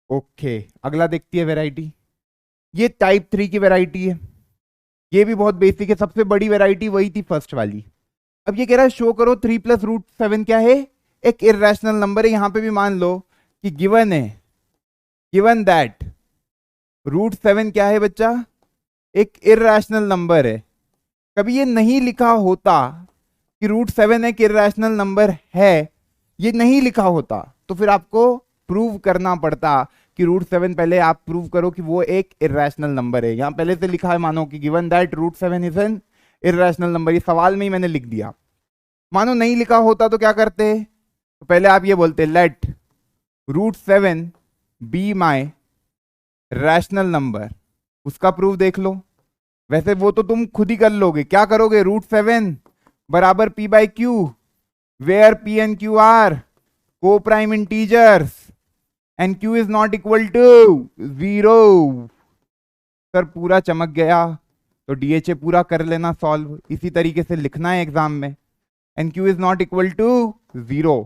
Speaker 1: ओके, अगला देखती है वैरायटी। ये टाइप 3 की वैरायटी है, ये भी बहुत बेसिक है, सबसे बड़ी वैरायटी वही थी फर्स्ट वाली। अब ये कह रहा है शो करो 3 प्लस रूट 7 क्या है, एक इरैशनल नंबर है। यहां पे भी मान लो कि गिवन है, गिवन दैट रूट 7 क्या है बच्चा, एक इरैशनल नंबर है। कभी ये नहीं लिखा होता कि रूट 7 एक इरैशनल नंबर है, ये नहीं लिखा होता, तो फिर आपको प्रूव करना पड़ता कि रूट 7, पहले आप प्रूव करो कि वो एक इरैशनल नंबर है। यहां पहले से लिखा है, मानो कि given that root 7 is an irrational number, ये सवाल में ही मैंने लिख दिया। मानो नहीं लिखा होता तो क्या करते, तो पहले आप ये बोलते let root 7 be my rational number, उसका प्रूफ देख लो। वैसे वो तो तुम खुद ही कर लोगे, क्या करोगे, रूट 7 बराबर P by Q, where P and Q are coprime integers and q is not equal to 0। Sir पूरा चमक गया, तो डीएचए पूरा कर लेना सॉल्व, इसी तरीके से लिखना है एग्जाम में। And q is not equal to 0।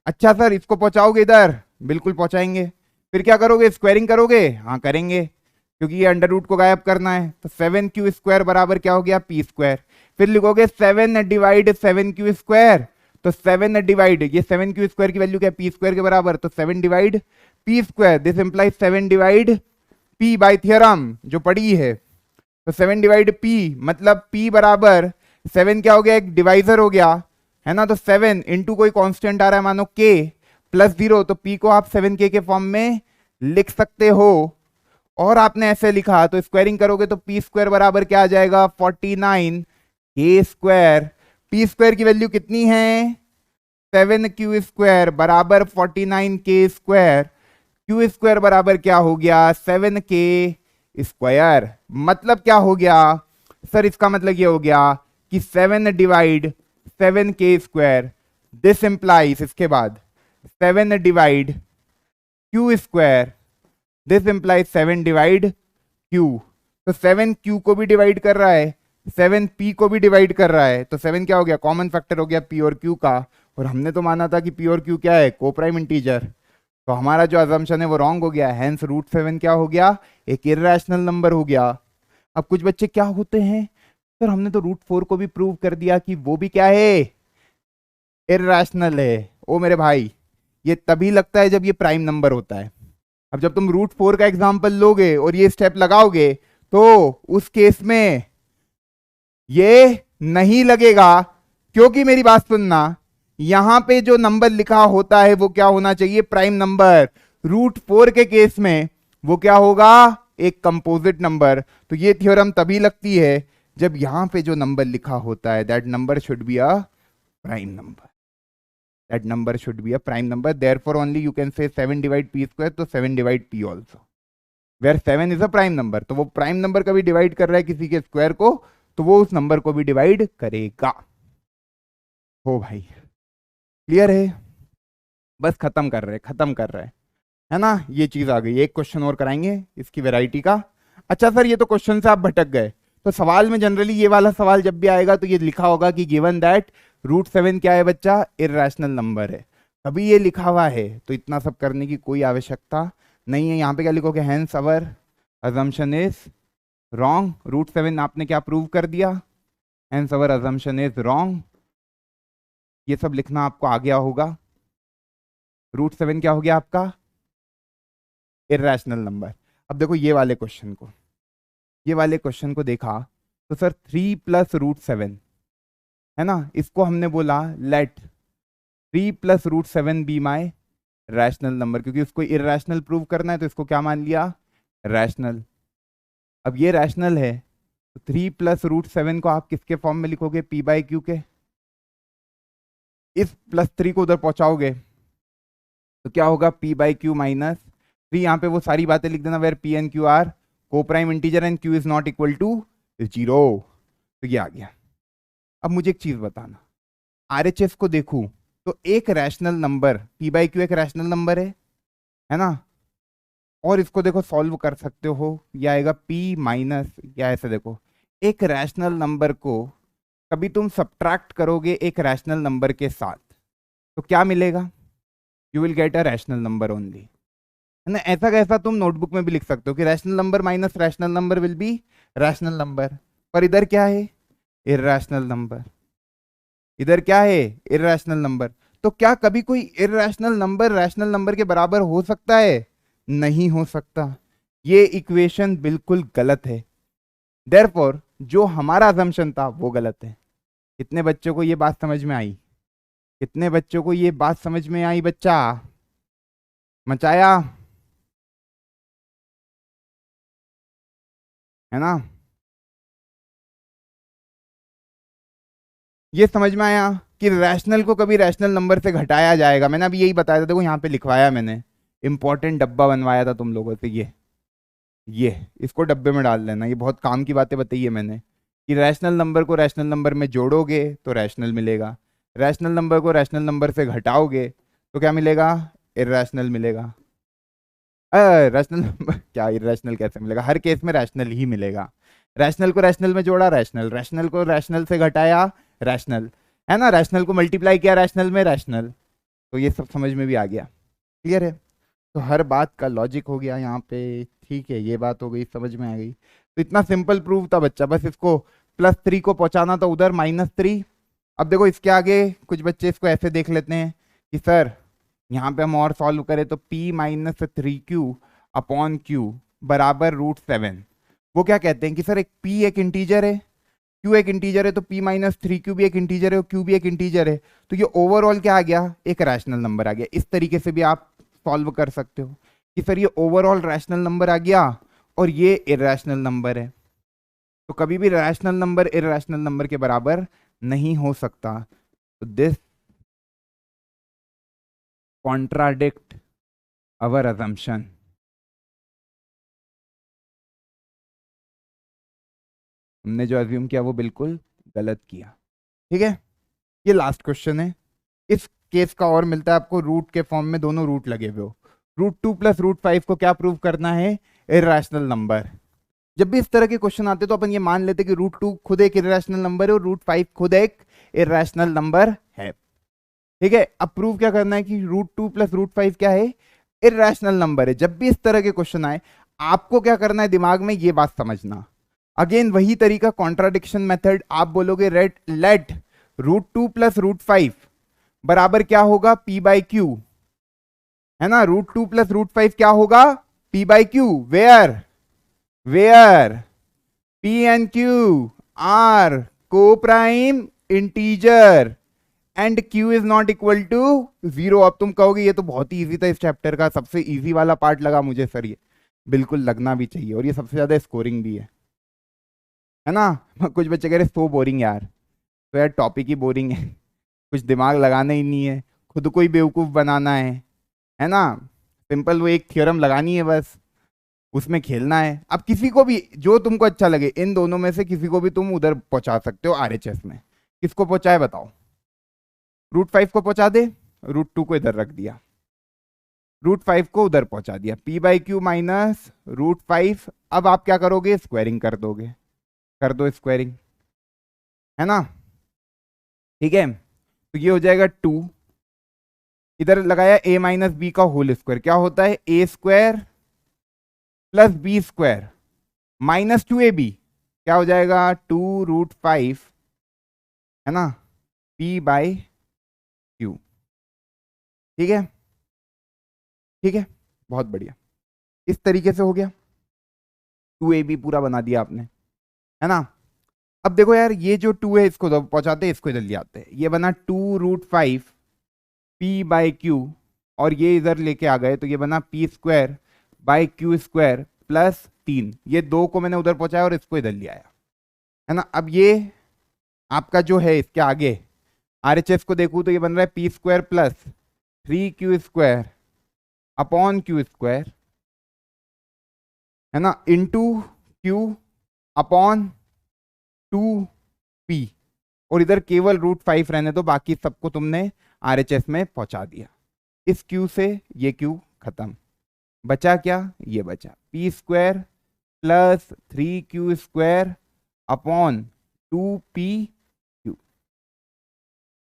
Speaker 1: अच्छा सर इसको पहुंचाओगे इधर, बिल्कुल पहुंचाएंगे। फिर क्या करोगे, स्क्वायरिंग करोगे? हाँ करेंगे, क्योंकि ये अंडर रूट को गायब करना है। तो 7q² बराबर क्या हो गया, p²। फिर लिखोगे 7 डिवाइड 7q², तो 7 डिवाइड ये 7q² की वैल्यू क्या है, p² के बराबर, तो 7 divide p², this implies 7 divide p bye theorem जो पड़ी है। तो 7 डिवाइड p मतलब p बराबर 7 क्या हो गया, एक डिवाइजर हो गया है ना। तो 7 इंटू कोई कांस्टेंट आ रहा है मानो k प्लस 0, तो p को आप 7k के फॉर्म में लिख सकते हो। और आपने ऐसे लिखा तो स्क्वायरिंग करोगे तो p² बराबर क्या आ जाएगा, 49k²। p² की वैल्यू कितनी है, 7q² बराबर 49k²। q² बराबर क्या हो गया, 7k²। मतलब क्या हो गया सर, इसका मतलब ये हो गया कि 7 डिवाइड 7k², दिस इंप्लाइज, इसके बाद 7 divide q², this implies 7 divide q। तो 7q को भी डिवाइड कर रहा है, 7p को भी डिवाइड कर रहा है, तो 7 क्या हो गया, कॉमन फैक्टर हो गया p और q का। और हमने तो माना था कि p और q क्या है, कोप्राइम इंटीजर। तो हमारा जो अजम्पशन है वो रॉन्ग हो गया, हेंस √7 क्या हो गया, एक इर्रेशनल नंबर हो गया। अब कुछ बच्चे क्या होते हैं, सर हमने तो √4 को भी प्रूव कर दिया कि वो भी क्या है, इर्रेशनल है। ओ मेरे भाई, ये तभी लगता है जब ये प्राइम नंबर होता है। अब जब तुम √4 का एग्जाम्पल लोगे और ये स्टेप लगाओगे तो उस केस में ये नहीं लगेगा, क्योंकि मेरी बात सुनना, यहां पे जो नंबर लिखा होता है वो क्या होना चाहिए, प्राइम नंबर। √4 के केस में वो क्या होगा, एक कंपोजिट नंबर। तो ये थ्योरम तभी लगती है जब यहां पे जो नंबर लिखा होता है that number should be a prime number, that number should be a prime number, therefore only you can say 7 divide p², तो 7 divide p also, where 7 is a prime number। तो वो प्राइम नंबर का भी divide कर रहा है किसी के स्क्वायर को, तो वो उस नंबर को भी डिवाइड करेगा। हो भाई क्लियर है, बस खत्म कर रहे है ना। ये चीज आ गई, एक क्वेश्चन और कराएंगे इसकी वैरायटी का। अच्छा सर ये तो क्वेश्चन से आप भटक गए, तो सवाल में जनरली ये वाला सवाल जब भी आएगा तो ये लिखा होगा कि गिवन दैट √7 क्या है बच्चा, इर्रेशनल नंबर है। अभी ये लिखा हुआ है तो इतना सब करने की कोई आवश्यकता नहीं है। यहाँ पे क्या लिखोगे, hence our assumption is wrong. √7 आपने क्या प्रूव कर दिया, hence our assumption is wrong. ये सब लिखना आपको आ गया होगा। √7 क्या हो गया आपका, इर्रेशनल नंबर। अब देखो ये वाले क्वेश्चन को देखा तो सर 3 + √7 है ना, इसको हमने बोला let 3 + √7 be my rational number, क्योंकि उसको इर्रेशनल प्रूव करना है तो इसको क्या मान लिया, रैशनल। अब ये रैशनल है तो 3 + √7 को आप किसके फॉर्म में लिखोगे, p/q के। इस +3 को उधर पहुंचाओगे तो क्या होगा, p/q - 3। यहाँ पे वो सारी बातें लिख देना, where p and q are coprime integer and q is not equal to 0। तो ये आ गया। अब मुझे एक चीज बताना, RHS को देखूं तो एक रैशनल नंबर p/q एक रैशनल नंबर है ना। और इसको देखो सॉल्व कर सकते हो, यह आएगा p- या ऐसे देखो, एक रैशनल नंबर को कभी तुम सब्ट्रैक्ट करोगे एक रैशनल नंबर के साथ तो क्या मिलेगा, you will get a rational number only, है ना। ऐसा कैसा तुम नोटबुक में भी लिख सकते हो कि rational number minus rational number will be rational number. पर इधर क्या है, इर्रेशनल नंबर, इधर क्या है, इर्रेशनल नंबर। तो क्या कभी कोई इर्रेशनल नंबर रैशनल नंबर के बराबर हो सकता है, नहीं हो सकता। ये इक्वेशन बिल्कुल गलत है, देयरफॉर जो हमारा अजम्पशन था वो गलत है। कितने बच्चों को ये बात समझ में आई, कितने बच्चों को ये बात समझ में आई, बच्चा मचाया है ना। ये समझ में आया कि रैशनल को कभी रैशनल नंबर से घटाया जाएगा। मैंने अभी यही बताया था, देखो यहाँ पे लिखवाया मैंने, इंपॉर्टेंट डब्बा बनवाया था तुम लोगों से। ये इसको डब्बे में डाल देना, ये बहुत काम की बातें बताई है मैंने कि रैशनल नंबर को रैशनल नंबर में जोड़ोगे तो रैशनल मिलेगा, रैशनल नंबर को रैशनल नंबर से घटाओगे तो क्या मिलेगा, इर्रेशनल मिलेगा। रैशनल नंबर क्या इरेशनल कैसे मिलेगा? हर केस में रैशनल ही मिलेगा। रैशनल को रैशनल में जोड़ा रैशनल, रैशनल को रैशनल से घटाया रैशनल, है ना, रैशनल को मल्टीप्लाई किया रैशनल में रैशनल। तो ये सब समझ में भी आ गया, क्लियर है? तो हर बात का लॉजिक हो गया यहाँ पे, ठीक है, ये बात हो गई, समझ में आ गई। तो इतना सिंपल प्रूफ था बच्चा, बस इसको +3 को पहुंचाना था उधर -3। अब देखो इसके आगे कुछ बच्चे इसको ऐसे देख लेते हैं कि सर यहाँ पे हम और सॉल्व करें तो p-3q अपॉन q बराबर √7। वो क्या कहते हैं कि सर एक p एक इंटीजर है, q एक इंटीजर है, तो p-3q भी एक इंटीजर है और q भी एक इंटीजर है, तो ये ओवरऑल क्या आ गया? एक रैशनल नंबर आ गया। इस तरीके से भी आप सॉल्व कर सकते हो कि सर ये ओवरऑल रैशनल नंबर आ गया और ये इरेशनल नंबर है। तो कभी भी रैशनल नंबर इरेशनल नंबर के बराबर नहीं हो सकता। तो दिस कॉन्ट्राडिक्ट अवर अजम्पशन। हमने जो अज्यूम किया वो बिल्कुल गलत किया, ठीक है? ये लास्ट क्वेश्चन है। इस केस का और मिलता है आपको रूट के फॉर्म में, दोनों रूट लगे हुए हो। √2 + √5 को क्या प्रूव करना है? Irrational number. जब भी इस तरह के क्वेश्चन आते तो अपन ये मान लेते कि √2 खुद एक इरेशनल नंबर है और √5 खुद एक इरेशनल नंबर है, ठीक है? अब प्रूव क्या करना है कि √2 + √5 क्या है? इरेशनल नंबर है। जब भी इस तरह के क्वेश्चन आए आपको क्या करना है? दिमाग में ये बात समझना। अगेन वही तरीका, कॉन्ट्राडिक्शन मेथड। आप बोलोगे लेट √2 + √5 बराबर क्या होगा? p/q, है ना? √2 + √5 क्या होगा? p/q। वेयर p and q are co-prime integer and q is not equal to 0। अब तुम कहोगे ये तो बहुत ही इजी था, इस चैप्टर का सबसे इजी वाला पार्ट लगा मुझे सर। ये बिल्कुल लगना भी चाहिए और ये सबसे ज्यादा स्कोरिंग भी है ना? कुछ बच्चे कह रहे सो बोरिंग यार, तो यार टॉपिक ही बोरिंग है, कुछ दिमाग लगाना ही नहीं है, खुद को ही बेवकूफ बनाना है ना? सिंपल वो एक थ्योरम लगानी है बस, उसमें खेलना है। अब किसी को भी जो तुमको अच्छा लगे इन दोनों में से किसी को भी तुम उधर पहुंचा सकते हो RHS में। किसको पहुंचाए बताओ? √5 को पहुंचा दे, √2 को इधर रख दिया, √5 को उधर पहुंचा दिया, p/q माइनस √5। अब आप क्या करोगे? स्क्वायरिंग कर दोगे, कर दो स्क्वायरिंग, है ना? ठीक है, तो ये हो जाएगा 2, इधर लगाया a-b का होल स्क्वायर, क्या होता है? a² + b² -2ab, क्या हो जाएगा? 2√5, है ना, p/q। ठीक है, ठीक है, बहुत बढ़िया। इस तरीके से हो गया, 2ab पूरा बना दिया आपने, है ना? अब देखो यार ये जो 2 है इसको तो पहुंचाते हैं, इसको इधर ले आते हैं, ये बना 2√5 p/q और ये इधर लेके आ गए तो ये बना p²/q² +3। ये 2 को मैंने उधर पहुंचाया और इसको इधर ले आया, है ना? अब ये आपका जो है इसके आगे RHS को देखूं तो ये बन रहा है p² + 3q² अपॉन q², है ना, इंटू q अपॉन 2p, और इधर केवल √5 रहने दो, बाकी सबको तुमने RHS में पहुंचा दिया। इस q से ये q खत्म, बचा क्या? ये बचा p² + 3q² upon 2pq।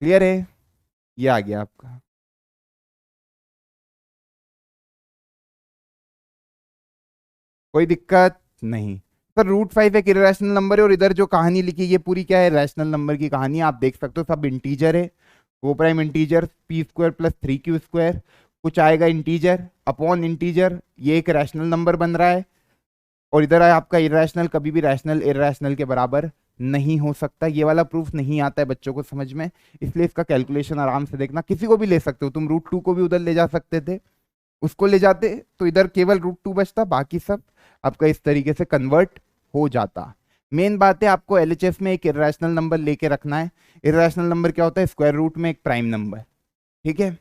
Speaker 1: Clear है? ये आ गया आपका। कोई दिक्कत नहीं सर। √5 एक इरेशनल नंबर है और इधर जो कहानी लिखी ये पूरी क्या है? रैशनल नंबर की कहानी। आप देख सकते हो सब इंटीजर है, को प्राइम इंटीजर, p² + 3q², कुछ आएगा इंटीजर अपॉन इंटीजर, ये एक रैशनल नंबर बन रहा है। और इधर है आपका इरेशनल, कभी भी रैशनल इरेशनल के बराबर नहीं हो सकता। ये वाला प्रूफ नहीं आता है बच्चों को समझ में, इसलिए इसका कैलकुलेशन आराम से देखना। किसी को भी ले सकते हो तुम, √2 को भी उधर ले जा सकते थे, उसको ले जाते तो इधर केवल √2 बचता, बाकी सब आपका इस तरीके से कन्वर्ट हो जाता। मेन बात है आपको LHS में एक इरेशनल नंबर लेके रखना है। इरेशनल नंबर क्या होता है? स्क्वायर रूट में एक प्राइम नंबर, ठीक है?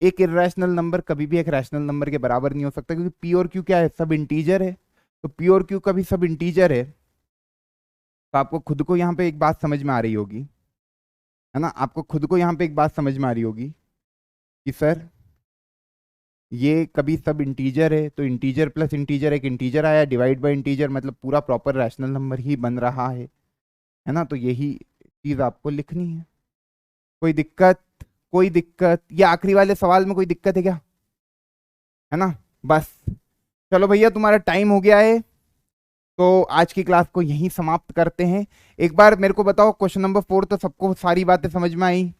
Speaker 1: एक इरेशनल नंबर कभी भी एक रैशनल नंबर के बराबर नहीं हो सकता, क्योंकि p और q क्या है? सब इंटीजर है। तो p और q कभी सब इंटीजर है, तो आपको खुद को यहाँ पे एक बात समझ में आ रही होगी, है ना? आपको खुद को यहाँ पे एक बात समझ में आ रही होगी कि सर ये कभी सब इंटीजर है तो इंटीजर प्लस इंटीजर एक इंटीजर आया, डिवाइड बाय इंटीजर मतलब पूरा प्रॉपर रैशनल नंबर ही बन रहा है ना। तो यही चीज आपको लिखनी है। कोई दिक्कत? कोई दिक्कत? ये आखिरी वाले सवाल में कोई दिक्कत है क्या? है ना, बस चलो भैया तुम्हारा टाइम हो गया है, तो आज की क्लास को यहीं समाप्त करते हैं। एक बार मेरे को बताओ क्वेश्चन नंबर 4 तो सबको सारी बातें समझ में आई,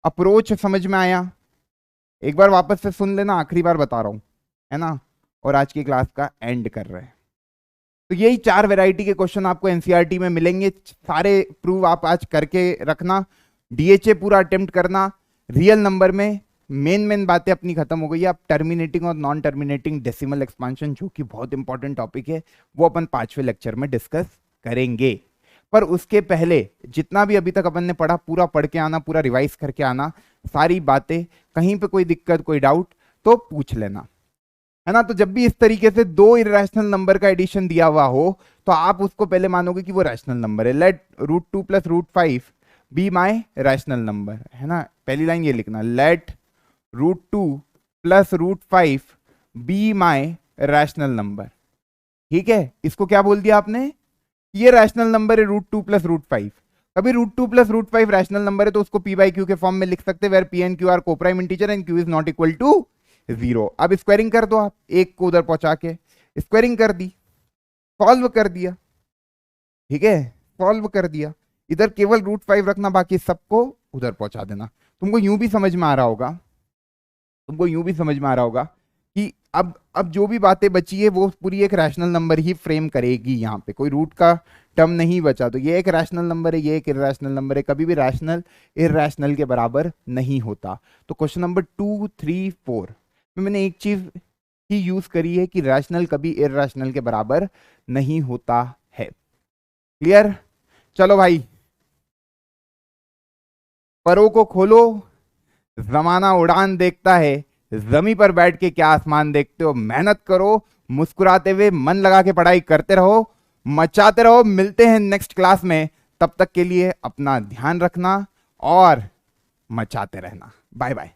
Speaker 1: अप्रोच समझ में आया? एक बार वापस से सुन लेना, आखिरी बार बता रहा हूं, है ना। और आज की क्लास का एंड कर रहे हैं। तो यही 4 वैरायटी के क्वेश्चन आपको एनसीईआरटी में मिलेंगे, सारे प्रूव आप आज करके रखना। डीएचए पूरा अटेम्प्ट करना। रियल नंबर में मेन बातें अपनी खत्म हो गई है। अब टर्मिनेटिंग और नॉन टर्मिनेटिंग डेसिमल एक्सपांशन, जो कि बहुत इंपॉर्टेंट टॉपिक है, वो अपन 5वें लेक्चर में डिस्कस करेंगे। पर उसके पहले जितना भी अभी तक अपन ने पढ़ा पूरा पढ़ के आना, पूरा रिवाइज करके आना सारी बातें। कहीं पे कोई दिक्कत कोई डाउट तो पूछ लेना, है ना। तो जब भी इस तरीके से 2 इरेशनल नंबर का एडिशन दिया हुआ हो तो आप उसको पहले मानोगे कि वो रैशनल नंबर है। Let √2 + √5 be my rational number, है ना। पहली लाइन ये लिखना, let √2 + √5 be my rational number. ठीक है, इसको क्या बोल दिया आपने? ये रैशनल नंबर है √2 + √5। कभी √2 + √5 रैशनल नंबर है तो उसको p/q के फॉर्म में लिख सकते हैं, where p and q are coprime integer and q is not equal to 0। अब स्क्वायरिंग कर दो आप, एक को उधर पहुंचा के स्क्वायरिंग कर दी, सॉल्व कर दिया। ठीक है, सॉल्व कर दिया। इधर केवल √5 रखना, बाकी सबको उधर पहुंचा देना। तुमको यूं भी समझ में आ रहा होगा, तुमको यूं भी समझ में आ रहा होगा कि अब जो भी बातें बची है वो पूरी एक रैशनल नंबर ही फ्रेम करेगी। यहाँ पे कोई रूट का टर्म नहीं बचा, तो ये एक रैशनल नंबर है, ये एक इरैशनल नंबर है। कभी भी रैशनल इरैशनल के बराबर नहीं होता। तो क्वेश्चन नंबर 2, 3, 4 में मैंने एक चीज ही यूज करी है कि रैशनल कभी इरैशनल के बराबर नहीं होता है। क्लियर? चलो भाई, परों को खोलो, जमाना उड़ान देखता है, जमी पर बैठ के क्या आसमान देखते हो। मेहनत करो, मुस्कुराते हुए मन लगा के पढ़ाई करते रहो, मचाते रहो। मिलते हैं नेक्स्ट क्लास में, तब तक के लिए अपना ध्यान रखना और मचाते रहना। Bye bye.